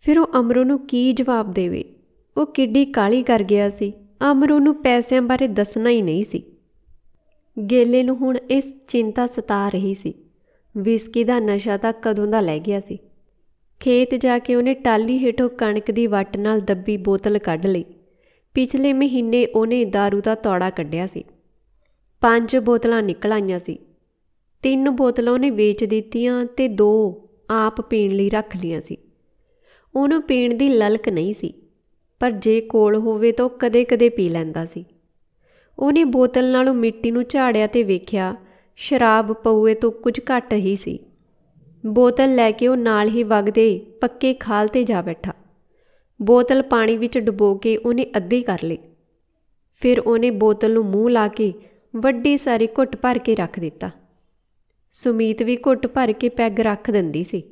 ਫਿਰ ਉਹ ਅਮਰੋ ਨੂੰ ਕੀ ਜਵਾਬ ਦੇਵੇ? ਉਹ ਕਿੱਡੀ ਕਾਹਲੀ ਕਰ ਗਿਆ ਸੀ। ਅਮਰੋ ਨੂੰ ਪੈਸਿਆਂ ਬਾਰੇ ਦੱਸਣਾ ਹੀ ਨਹੀਂ ਸੀ। ਗੇਲੇ ਨੂੰ ਹੁਣ ਇਸ ਚਿੰਤਾ ਸਤਾ ਰਹੀ ਸੀ। ਵਿਸਕੀ ਦਾ ਨਸ਼ਾ ਤਾਂ ਕਦੋਂ ਦਾ ਲੈ ਗਿਆ ਸੀ। ਖੇਤ ਜਾ ਕੇ ਉਹਨੇ ਟਾਹਲੀ ਹੇਠੋਂ ਕਣਕ ਦੀ ਵੱਟ ਨਾਲ ਦੱਬੀ ਬੋਤਲ ਕੱਢ ਲਈ। ਪਿਛਲੇ ਮਹੀਨੇ ਉਹਨੇ ਦਾਰੂ ਦਾ ਤੌੜਾ ਕੱਢਿਆ ਸੀ। 5 ਬੋਤਲਾਂ ਨਿਕਲ ਆਈਆਂ ਸੀ। 3 ਬੋਤਲਾਂ ਉਹਨੇ ਵੇਚ ਦਿੱਤੀਆਂ ਤੇ 2 ਆਪ ਪੀਣ ਲਈ ਰੱਖ ਲਈਆਂ ਸੀ। ਉਹਨੂੰ ਪੀਣ ਦੀ ਲਲਕ ਨਹੀਂ ਸੀ, ਪਰ ਜੇ ਕੋਲ ਹੋਵੇ ਤਾਂ ਉਹ ਕਦੇ-ਕਦੇ ਪੀ ਲੈਂਦਾ ਸੀ। ਉਹਨੇ ਬੋਤਲ ਨਾਲੋਂ ਮਿੱਟੀ ਨੂੰ ਝਾੜਿਆ ਤੇ ਵੇਖਿਆ ਸ਼ਰਾਬ ਪਊਏ ਤੋਂ ਕੁਝ ਘੱਟ ਹੀ ਸੀ। ਬੋਤਲ ਲੈ ਕੇ ਉਹ ਨਾਲ ਹੀ ਵਗਦੇ ਪੱਕੇ ਖਾਲ 'ਤੇ ਜਾ ਬੈਠਾ। ਬੋਤਲ ਪਾਣੀ ਵਿੱਚ ਡੁਬੋ ਕੇ ਉਹਨੇ ਅੱਧੀ ਕਰ ਲਈ। ਫਿਰ ਉਹਨੇ ਬੋਤਲ ਨੂੰ ਮੂੰਹ ਲਾ ਕੇ ਵੱਡੀ ਸਾਰੀ ਘੁੱਟ ਭਰ ਕੇ ਰੱਖ ਦਿੱਤਾ। ਸੁਮੀਤ ਵੀ ਘੁੱਟ ਭਰ ਕੇ ਪੈਗ ਰੱਖ ਦਿੰਦੀ ਸੀ।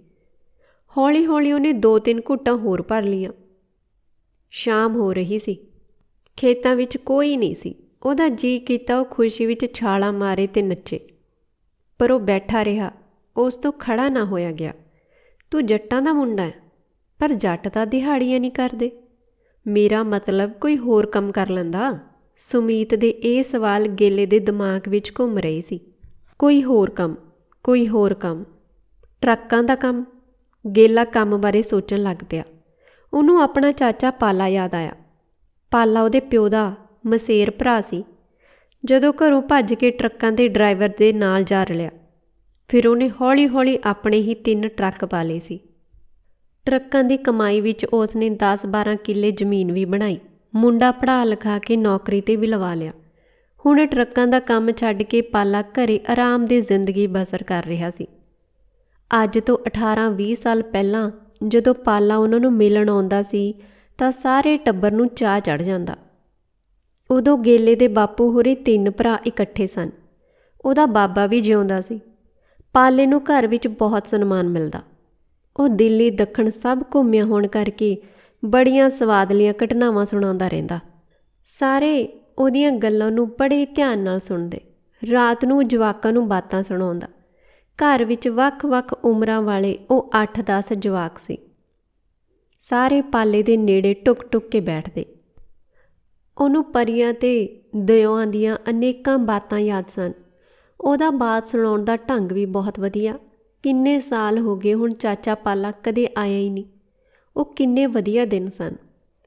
ਹੌਲੀ-ਹੌਲੀ ਉਹਨੇ 2-3 ਘੁੱਟਾਂ ਹੋਰ ਭਰ ਲਈਆਂ। ਸ਼ਾਮ ਹੋ ਰਹੀ ਸੀ। ਖੇਤਾਂ ਵਿੱਚ ਕੋਈ ਨਹੀਂ ਸੀ। ਉਹਦਾ ਜੀਅ ਕੀਤਾ ਉਹ ਖੁਸ਼ੀ ਵਿੱਚ ਛਾਲਾਂ ਮਾਰੇ ਤੇ ਨੱਚੇ, ਪਰ ਉਹ ਬੈਠਾ ਰਿਹਾ। ਉਸ ਤੋਂ ਖੜਾ ਨਾ ਹੋਇਆ ਗਿਆ। ਤੂੰ ਜੱਟਾਂ ਦਾ ਮੁੰਡਾ ਹੈ, ਪਰ ਜੱਟ ਤਾਂ ਦਿਹਾੜੀਆਂ ਨਹੀਂ ਕਰਦੇ। ਮੇਰਾ ਮਤਲਬ ਕੋਈ ਹੋਰ ਕੰਮ ਕਰ ਲੈਂਦਾ। ਸੁਮੀਤ ਦੇ ਇਹ ਸਵਾਲ ਗੇਲੇ ਦੇ ਦਿਮਾਗ ਵਿੱਚ ਘੁੰਮ ਰਹੇ ਸੀ। ਕੋਈ ਹੋਰ ਕੰਮ, ਕੋਈ ਹੋਰ ਕੰਮ, ਟਰੱਕਾਂ ਦਾ ਕੰਮ। ਗੇਲਾ ਕੰਮ ਬਾਰੇ ਸੋਚਣ ਲੱਗ ਪਿਆ। ਉਹਨੂੰ ਆਪਣਾ ਚਾਚਾ ਪਾਲਾ ਯਾਦ ਆਇਆ। ਪਾਲਾ ਉਹਦੇ ਪਿਓ ਦਾ ਮਸੇਰ ਭਰਾ ਸੀ। ਜਦੋਂ ਘਰੋਂ ਭੱਜ ਕੇ ਟਰੱਕਾਂ ਦੇ ਡਰਾਈਵਰ ਦੇ ਨਾਲ ਜਾ ਰਲਿਆ, ਫਿਰ ਉਹਨੇ ਹੌਲੀ-ਹੌਲੀ ਆਪਣੇ ਹੀ 3 ਟਰੱਕ ਪਾ ਲਏ ਸੀ। ਟਰੱਕਾਂ ਦੀ ਕਮਾਈ ਵਿੱਚ ਉਸ ਨੇ 10-12 ਕਿੱਲੇ ਜ਼ਮੀਨ ਵੀ ਬਣਾਈ। ਮੁੰਡਾ ਪੜ੍ਹਾ ਲਿਖਾ ਕੇ ਨੌਕਰੀ 'ਤੇ ਵੀ ਲਵਾ ਲਿਆ। ਹੁਣ ਟਰੱਕਾਂ ਦਾ ਕੰਮ ਛੱਡ ਕੇ ਪਾਲਾ ਘਰੇ ਆਰਾਮ ਦੀ ਜ਼ਿੰਦਗੀ ਬਸਰ ਕਰ ਰਿਹਾ ਸੀ। ਅੱਜ ਤੋਂ 18-20 ਸਾਲ ਪਹਿਲਾਂ ਜਦੋਂ ਪਾਲਾ ਉਹਨਾਂ ਨੂੰ ਮਿਲਣ ਆਉਂਦਾ ਸੀ ਤਾਂ ਸਾਰੇ ਟੱਬਰ ਨੂੰ ਚਾਅ ਚੜ੍ਹ ਜਾਂਦਾ। ਉਦੋਂ ਗੇਲੇ ਦੇ ਬਾਪੂ ਹੋਰੇ 3 ਭਰਾ ਇਕੱਠੇ ਸਨ। ਉਹਦਾ ਬਾਬਾ ਵੀ ਜਿਉਂਦਾ ਸੀ। ਪਾਲੇ ਨੂੰ ਘਰ ਵਿੱਚ ਬਹੁਤ ਸਨਮਾਨ ਮਿਲਦਾ। ਉਹ ਦਿੱਲੀ ਦੱਖਣ ਸਭ ਘੁੰਮਿਆ ਹੋਣ ਕਰਕੇ ਬੜੀਆਂ ਸਵਾਦਲੀਆਂ ਘਟਨਾਵਾਂ ਸੁਣਾਉਂਦਾ ਰਹਿੰਦਾ। ਸਾਰੇ ਉਹਦੀਆਂ ਗੱਲਾਂ ਨੂੰ ਬੜੇ ਧਿਆਨ ਨਾਲ ਸੁਣਦੇ। ਰਾਤ ਨੂੰ ਜਵਾਕਾਂ ਨੂੰ ਬਾਤਾਂ ਸੁਣਾਉਂਦਾ। ਘਰ ਵਿੱਚ ਵੱਖ-ਵੱਖ ਉਮਰਾਂ ਵਾਲੇ ਉਹ 8-10 ਜਵਾਕ ਸੀ। ਸਾਰੇ ਪਾਲੇ ਦੇ ਨੇੜੇ ਟੁਕ-ਟੁਕ ਕੇ ਬੈਠਦੇ। ਉਹਨੂੰ ਪਰੀਆਂ ਤੇ ਦਿਓਆਂ ਦੀਆਂ ਅਨੇਕਾਂ ਬਾਤਾਂ ਯਾਦ ਸਨ। ਉਹਦਾ ਬਾਤ ਸੁਣਾਉਣ ਦਾ ਢੰਗ ਵੀ ਬਹੁਤ ਵਧੀਆ। ਕਿੰਨੇ ਸਾਲ ਹੋ ਗਏ ਹੁਣ ਚਾਚਾ ਪਾਲਾ ਕਦੇ ਆਇਆ ਹੀ ਨਹੀਂ। ਉਹ ਕਿੰਨੇ ਵਧੀਆ ਦਿਨ ਸਨ।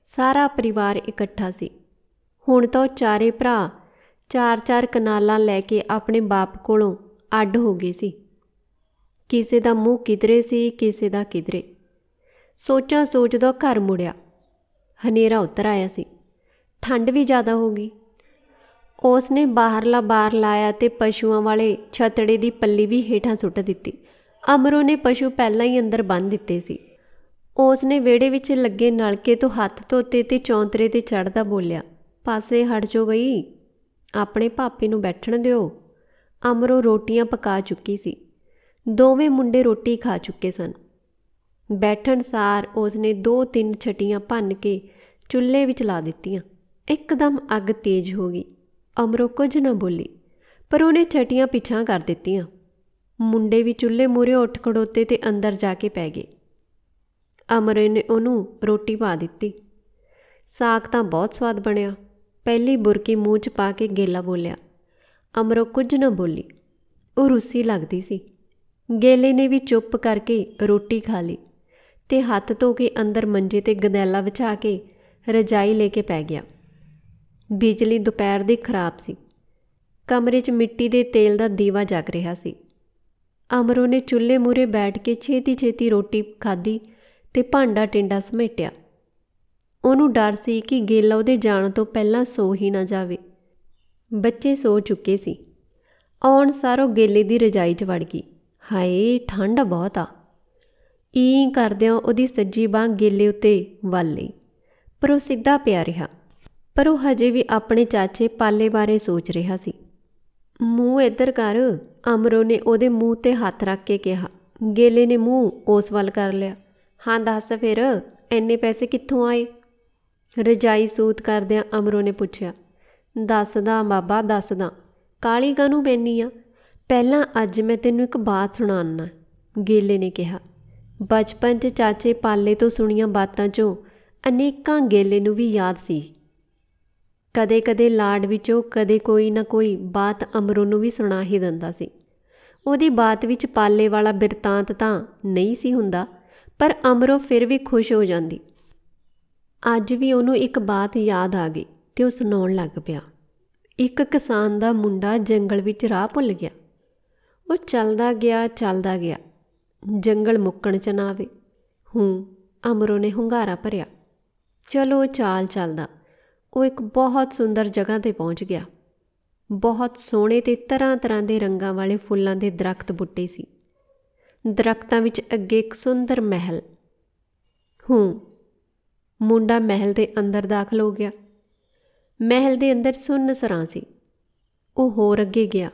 ਸਾਰਾ ਪਰਿਵਾਰ ਇਕੱਠਾ ਸੀ। ਹੁਣ ਤਾਂ ਉਹ ਚਾਰੇ ਭਰਾ 4-4 ਕਨਾਲਾਂ ਲੈ ਕੇ ਆਪਣੇ ਬਾਪ ਕੋਲੋਂ ਅੱਡ ਹੋ ਗਏ ਸੀ। ਕਿਸੇ ਦਾ ਮੂੰਹ ਕਿਧਰੇ ਸੀ, ਕਿਸੇ ਦਾ ਕਿਧਰੇ। ਸੋਚਾਂ ਸੋਚਦਾ ਘਰ ਮੁੜਿਆ। ਹਨੇਰਾ ਉਤਰ ਆਇਆ ਸੀ। ਠੰਡ ਵੀ ਜ਼ਿਆਦਾ ਹੋ ਗਈ। ਉਸ ਨੇ ਬਾਹਰਲਾ ਬਾਰ ਲਾਇਆ ਤੇ ਪਸ਼ੂਆਂ ਵਾਲੇ ਛਤੜੇ ਦੀ ਪੱਲੀ ਵੀ ਹੇਠਾਂ ਸੁੱਟ ਦਿੱਤੀ। ਅਮਰੋ ਨੇ ਪਸ਼ੂ ਪਹਿਲਾਂ ਹੀ ਅੰਦਰ ਬੰਨ੍ਹ ਦਿੱਤੇ ਸੀ। ਉਸ ਨੇ ਵਿਹੜੇ ਵਿੱਚ ਲੱਗੇ ਨਲਕੇ ਤੋਂ ਹੱਥ ਧੋਤੇ ਤੇ ਚੌਂਤਰੇ 'ਤੇ ਚੜ੍ਹਦਾ ਬੋਲਿਆ, ਪਾਸੇ ਹਟ ਜਾਓ ਬਈ, ਆਪਣੇ ਭਾਪੇ ਨੂੰ ਬੈਠਣ ਦਿਓ। ਅਮਰੋ ਰੋਟੀਆਂ ਪਕਾ ਚੁੱਕੀ ਸੀ। ਦੋਵੇਂ ਮੁੰਡੇ ਰੋਟੀ ਖਾ ਚੁੱਕੇ ਸਨ। ਬੈਠਣ ਸਾਰ ਉਸ ਨੇ 2-3 ਛਟੀਆਂ ਭੰਨ ਕੇ ਚੁੱਲ੍ਹੇ ਵਿੱਚ ਲਾ ਦਿੱਤੀਆਂ। ਇੱਕਦਮ ਅੱਗ ਤੇਜ਼ ਹੋ ਗਈ। ਅਮਰੋ ਕੁਝ ਨਾ ਬੋਲੀ, ਪਰ ਉਹਨੇ ਛਟੀਆਂ ਪਿੱਛਾਂ ਕਰ ਦਿੱਤੀਆਂ। ਮੁੰਡੇ ਵੀ ਚੁੱਲ੍ਹੇ ਮੂਹਰੇ ਉੱਠ ਖੜੋਤੇ ਤੇ ਅੰਦਰ ਜਾ ਕੇ ਪੈ ਗਏ। ਅਮਰੋ ਨੇ ਉਹਨੂੰ ਰੋਟੀ ਪਾ ਦਿੱਤੀ। ਸਾਗ ਤਾਂ ਬਹੁਤ ਸਵਾਦ ਬਣਿਆ। ਪਹਿਲੀ ਬੁਰਕੀ ਮੂੰਹ 'ਚ ਪਾ ਕੇ ਗੇਲਾ ਬੋਲਿਆ। ਅਮਰੋ ਕੁਝ ਨਾ ਬੋਲੀ। ਉਹ ਰੁੱਸੀ ਲੱਗਦੀ ਸੀ। ਗੇਲੇ ਨੇ ਵੀ ਚੁੱਪ ਕਰਕੇ ਰੋਟੀ ਖਾ ਲਈ ਤੇ ਹੱਥ ਧੋ ਕੇ ਅੰਦਰ ਮੰਜੇ 'ਤੇ ਗਦੈਲਾ ਵਿਛਾ ਕੇ ਰਜਾਈ ਲੈ ਕੇ ਪੈ ਗਿਆ। ਬਿਜਲੀ ਦੁਪਹਿਰ ਦੀ ਖਰਾਬ ਸੀ। ਕਮਰੇ 'ਚ ਮਿੱਟੀ ਦੇ ਤੇਲ ਦਾ ਦੀਵਾ ਜਗ ਰਿਹਾ ਸੀ। ਅਮਰੋ ਨੇ ਚੁੱਲ੍ਹੇ ਮੂਹਰੇ ਬੈਠ ਕੇ ਛੇਤੀ ਰੋਟੀ ਖਾਧੀ ਤੇ ਭਾਂਡਾ ਟਿੰਡਾ ਸਮੇਟਿਆ। ਉਹਨੂੰ ਡਰ ਸੀ ਕਿ ਗੇਲਾ ਉਹਦੇ ਜਾਣ ਤੋਂ ਪਹਿਲਾਂ ਸੋ ਹੀ ਨਾ ਜਾਵੇ। ਬੱਚੇ ਸੋ ਚੁੱਕੇ ਸੀ। ਆਉਣ ਸਾਰ ਉਹ ਗੇਲੇ ਦੀ ਰਜਾਈ 'ਚ ਵੜ ਗਈ। ਹਾਏ, ਠੰਡ ਬਹੁਤ ਆ। ਕਰਦਿਆਂ ਉਹਦੀ ਸੱਜੀ ਬਾਂਹ ਗੇਲੇ ਉੱਤੇ ਵੱਲ ਲਈ, ਪਰ ਉਹ ਸਿੱਧਾ ਪਿਆ ਰਿਹਾ। ਪਰ ਉਹ ਹਜੇ ਵੀ ਆਪਣੇ ਚਾਚੇ ਪਾਲੇ ਬਾਰੇ ਸੋਚ ਰਿਹਾ ਸੀ। ਮੂੰਹ ਇੱਧਰ ਕਰ, ਅਮਰੋ ਨੇ ਉਹਦੇ ਮੂੰਹ 'ਤੇ ਹੱਥ ਰੱਖ ਕੇ ਕਿਹਾ। ਗੇਲੇ ਨੇ ਮੂੰਹ ਉਸ ਵੱਲ ਕਰ ਲਿਆ। ਹਾਂ ਦੱਸ ਫਿਰ, ਇੰਨੇ ਪੈਸੇ ਕਿੱਥੋਂ ਆਏ? ਰਜਾਈ ਸੂਤ ਕਰਦਿਆਂ ਅਮਰੋ ਨੇ ਪੁੱਛਿਆ। ਦੱਸਦਾ ਬਾਬਾ, ਦੱਸਦਾ। ਕਾਹਲੀ ਕਾਹਨੂੰ ਪੈਂਦੀ ਆ? ਪਹਿਲਾਂ ਅੱਜ ਮੈਂ ਤੈਨੂੰ ਇੱਕ ਬਾਤ ਸੁਣਾਉਣਾ, ਗੇਲੇ ਨੇ ਕਿਹਾ। ਬਚਪਨ 'ਚ ਚਾਚੇ ਪਾਲੇ ਤੋਂ ਸੁਣੀਆਂ ਬਾਤਾਂ 'ਚੋਂ ਅਨੇਕਾਂ ਗੇਲੇ ਨੂੰ ਵੀ ਯਾਦ ਸੀ। ਕਦੇ ਲਾਡ ਵਿੱਚੋਂ ਕਦੇ ਕੋਈ ਨਾ ਕੋਈ ਬਾਤ ਅਮਰੋ ਨੂੰ ਵੀ ਸੁਣਾ ਹੀ ਦਿੰਦਾ ਸੀ। ਉਹਦੀ ਬਾਤ ਵਿੱਚ ਪਾਲੇ ਵਾਲਾ ਬਿਰਤਾਂਤ ਤਾਂ ਨਹੀਂ ਸੀ ਹੁੰਦਾ, ਪਰ ਅਮਰੋ ਫਿਰ ਵੀ ਖੁਸ਼ ਹੋ ਜਾਂਦੀ। ਅੱਜ ਵੀ ਉਹਨੂੰ ਇੱਕ ਬਾਤ ਯਾਦ ਆ ਗਈ ਤੇ ਉਹ ਸੁਣਾਉਣ ਲੱਗ ਪਿਆ। ਇੱਕ ਕਿਸਾਨ ਦਾ ਮੁੰਡਾ ਜੰਗਲ ਵਿੱਚ ਰਾਹ ਭੁੱਲ ਗਿਆ। ਉਹ ਚੱਲਦਾ ਗਿਆ, ਜੰਗਲ ਮੁੱਕਣ 'ਚ ਨਾ ਆਵੇ। ਅਮਰੋ ਨੇ ਹੁੰਗਾਰਾ ਭਰਿਆ। ਚਲੋ ਚਾਲ ਚੱਲਦਾ ਉਹ ਇੱਕ ਬਹੁਤ ਸੁੰਦਰ ਜਗ੍ਹਾ 'ਤੇ ਪਹੁੰਚ ਗਿਆ। ਬਹੁਤ ਸੋਹਣੇ ਤੇ ਤਰ੍ਹਾਂ ਦੇ ਰੰਗਾਂ ਵਾਲੇ ਫੁੱਲਾਂ ਦੇ ਦਰੱਖਤ ਬੂਟੇ ਸੀ। ਦਰੱਖਤਾਂ ਵਿੱਚ ਅੱਗੇ ਇੱਕ ਸੁੰਦਰ ਮਹਿਲ। ਮੁੰਡਾ ਮਹਿਲ ਦੇ ਅੰਦਰ ਦਾਖਲ ਹੋ ਗਿਆ। ਮਹਿਲ ਦੇ ਅੰਦਰ ਸੁੰਨਸਰਾਂ ਸੀ। ਉਹ ਹੋਰ ਅੱਗੇ ਗਿਆ।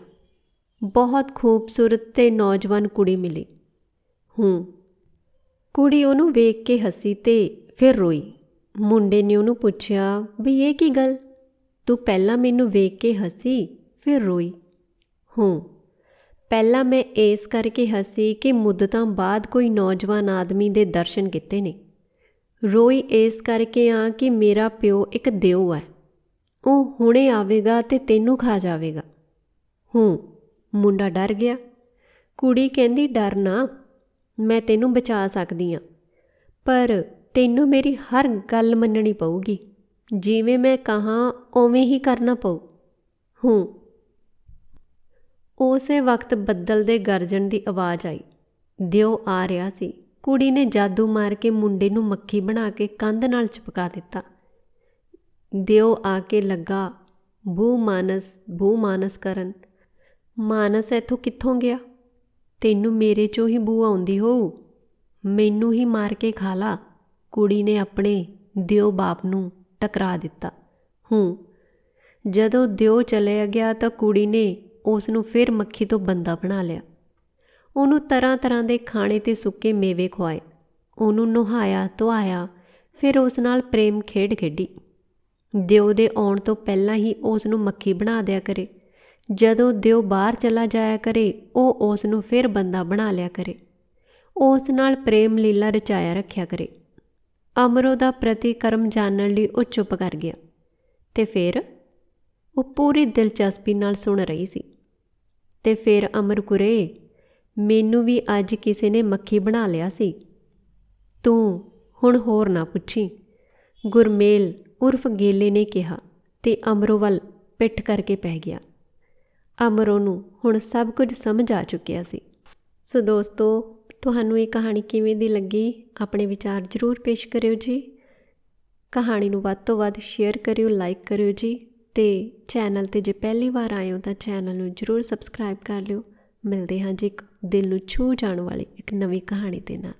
ਬਹੁਤ ਖੂਬਸੂਰਤ ਤੇ ਨੌਜਵਾਨ ਕੁੜੀ ਮਿਲੀ। ਕੁੜੀ ਉਹਨੂੰ ਵੇਖ ਕੇ ਹੱਸੀ ਤੇ ਫਿਰ ਰੋਈ। ਮੁੰਡੇ ਨੇ ਉਹਨੂੰ ਪੁੱਛਿਆ, ਵੀ ਇਹ ਕੀ ਗੱਲ? ਤੂੰ ਪਹਿਲਾਂ ਮੈਨੂੰ ਵੇਖ ਕੇ ਹੱਸੀ, ਫਿਰ ਰੋਈ। ਪਹਿਲਾਂ ਮੈਂ ਇਸ ਕਰਕੇ ਹੱਸੀ ਕਿ ਮੁੱਦਤਾਂ ਬਾਅਦ ਕੋਈ ਨੌਜਵਾਨ ਆਦਮੀ ਦੇ ਦਰਸ਼ਨ ਕੀਤੇ ਨੇ। ਰੋਈ ਇਸ ਕਰਕੇ ਆ ਕਿ ਮੇਰਾ ਪਿਓ ਇੱਕ ਦਿਓ ਹੈ। ਉਹ ਹੁਣੇ ਆਵੇਗਾ ਤੇ ਤੈਨੂੰ ਖਾ ਜਾਵੇਗਾ। ਮੁੰਡਾ ਡਰ ਗਿਆ। ਕੁੜੀ ਕਹਿੰਦੀ, ਡਰ ਨਾ, ਮੈਂ ਤੈਨੂੰ ਬਚਾ ਸਕਦੀ ਹਾਂ, ਪਰ ਤੈਨੂੰ ਮੇਰੀ ਹਰ ਗੱਲ ਮੰਨਣੀ ਪਊਗੀ। ਜਿਵੇਂ ਮੈਂ ਕਹਾਂ ਉਵੇਂ ਹੀ ਕਰਨਾ ਪਊ। ਉਸੇ ਵਕਤ ਬੱਦਲ ਦੇ ਗਰਜਣ ਦੀ ਆਵਾਜ਼ ਆਈ। ਦਿਓ ਆ ਰਿਹਾ ਸੀ। ਕੁੜੀ ਨੇ ਜਾਦੂ ਮਾਰ ਕੇ ਮੁੰਡੇ ਨੂੰ ਮੱਖੀ ਬਣਾ ਕੇ ਕੰਧ ਨਾਲ ਚਿਪਕਾ ਦਿੱਤਾ। ਦਿਓ ਆ ਕੇ ਲੱਗਾ ਬੂ ਮਾਨਸ ਕਰਨ। ਮਾਨਸ ਇੱਥੋਂ ਕਿੱਥੋਂ ਗਿਆ? ਤੈਨੂੰ ਮੇਰੇ 'ਚੋਂ ਹੀ ਬੂ ਆਉਂਦੀ ਹੋਊ। ਮੈਨੂੰ ਹੀ ਮਾਰ ਕੇ ਖਾ ਲਾ। ਕੁੜੀ ਨੇ ਆਪਣੇ ਦਿਓ ਬਾਪ ਨੂੰ ਟਕਰਾ ਦਿੱਤਾ। ਜਦੋਂ ਦਿਓ ਚਲਿਆ ਗਿਆ ਤਾਂ ਕੁੜੀ ਨੇ ਉਸ ਨੂੰ ਫਿਰ ਮੱਖੀ ਤੋਂ ਬੰਦਾ ਬਣਾ ਲਿਆ। ਉਹਨੂੰ ਤਰ੍ਹਾਂ ਦੇ ਖਾਣੇ ਤੇ ਸੁੱਕੇ ਮੇਵੇ ਖਵਾਏ। ਉਹਨੂੰ ਨੁਹਾਇਆ ਧੁਆਇਆ, ਫਿਰ ਉਸ ਨਾਲ ਪ੍ਰੇਮ ਖੇਡ ਖੇਡੀ। ਦਿਓ ਦੇ ਆਉਣ ਤੋਂ ਪਹਿਲਾਂ ਹੀ ਉਸ ਨੂੰ ਮੱਖੀ ਬਣਾ ਦਿਆ ਕਰੇ। ਜਦੋਂ ਦਿਓ ਬਾਹਰ ਚਲਾ ਜਾਇਆ ਕਰੇ ਉਹ ਉਸ ਨੂੰ ਫਿਰ ਬੰਦਾ ਬਣਾ ਲਿਆ ਕਰੇ, ਉਸ ਨਾਲ ਪ੍ਰੇਮ ਲੀਲਾ ਰਚਾਇਆ ਰੱਖਿਆ ਕਰੇ। ਅਮਰੋ ਦਾ ਪ੍ਰਤੀਕਰਮ ਜਾਣਨ ਲਈ ਉਹ ਚੁੱਪ ਕਰ ਗਿਆ ਅਤੇ ਫਿਰ ਉਹ ਪੂਰੀ ਦਿਲਚਸਪੀ ਨਾਲ ਸੁਣ ਰਹੀ ਸੀ। ਅਤੇ ਫਿਰ ਅਮਰ ਕੁਰੇ, ਮੈਨੂੰ ਵੀ ਅੱਜ ਕਿਸੇ ਨੇ ਮੱਖੀ ਬਣਾ ਲਿਆ ਸੀ। ਤੂੰ ਹੁਣ ਹੋਰ ਨਾ ਪੁੱਛੀ, ਗੁਰਮੇਲ ਉਰਫ ਗੇਲੇ ਨੇ ਕਿਹਾ ਅਤੇ ਅਮਰੋ ਵੱਲ ਪਿੱਠ ਕਰਕੇ ਪੈ ਗਿਆ। ਅਮਰੋ ਨੂੰ ਹੁਣ ਸਭ ਕੁਝ ਸਮਝ ਆ ਚੁੱਕਿਆ ਸੀ। ਸੋ ਦੋਸਤੋ, ਤੁਹਾਨੂੰ ਇਹ ਕਹਾਣੀ ਕਿਵੇਂ ਦੀ ਲੱਗੀ? ਆਪਣੇ ਵਿਚਾਰ ਜ਼ਰੂਰ ਪੇਸ਼ ਕਰਿਓ ਜੀ। ਕਹਾਣੀ ਨੂੰ ਵੱਧ ਤੋਂ ਵੱਧ ਸ਼ੇਅਰ ਕਰਿਓ, ਲਾਈਕ ਕਰਿਓ ਜੀ। ਅਤੇ ਚੈਨਲ 'ਤੇ ਜੇ ਪਹਿਲੀ ਵਾਰ ਆਏ ਹੋ ਤਾਂ ਚੈਨਲ ਨੂੰ ਜ਼ਰੂਰ ਸਬਸਕ੍ਰਾਈਬ ਕਰ ਲਿਓ। ਮਿਲਦੇ ਹਾਂ ਜੀ ਇੱਕ ਦਿਲ ਨੂੰ ਛੂਹ ਜਾਣ ਵਾਲੀ ਇੱਕ ਨਵੀਂ ਕਹਾਣੀ ਦੇ ਨਾਲ।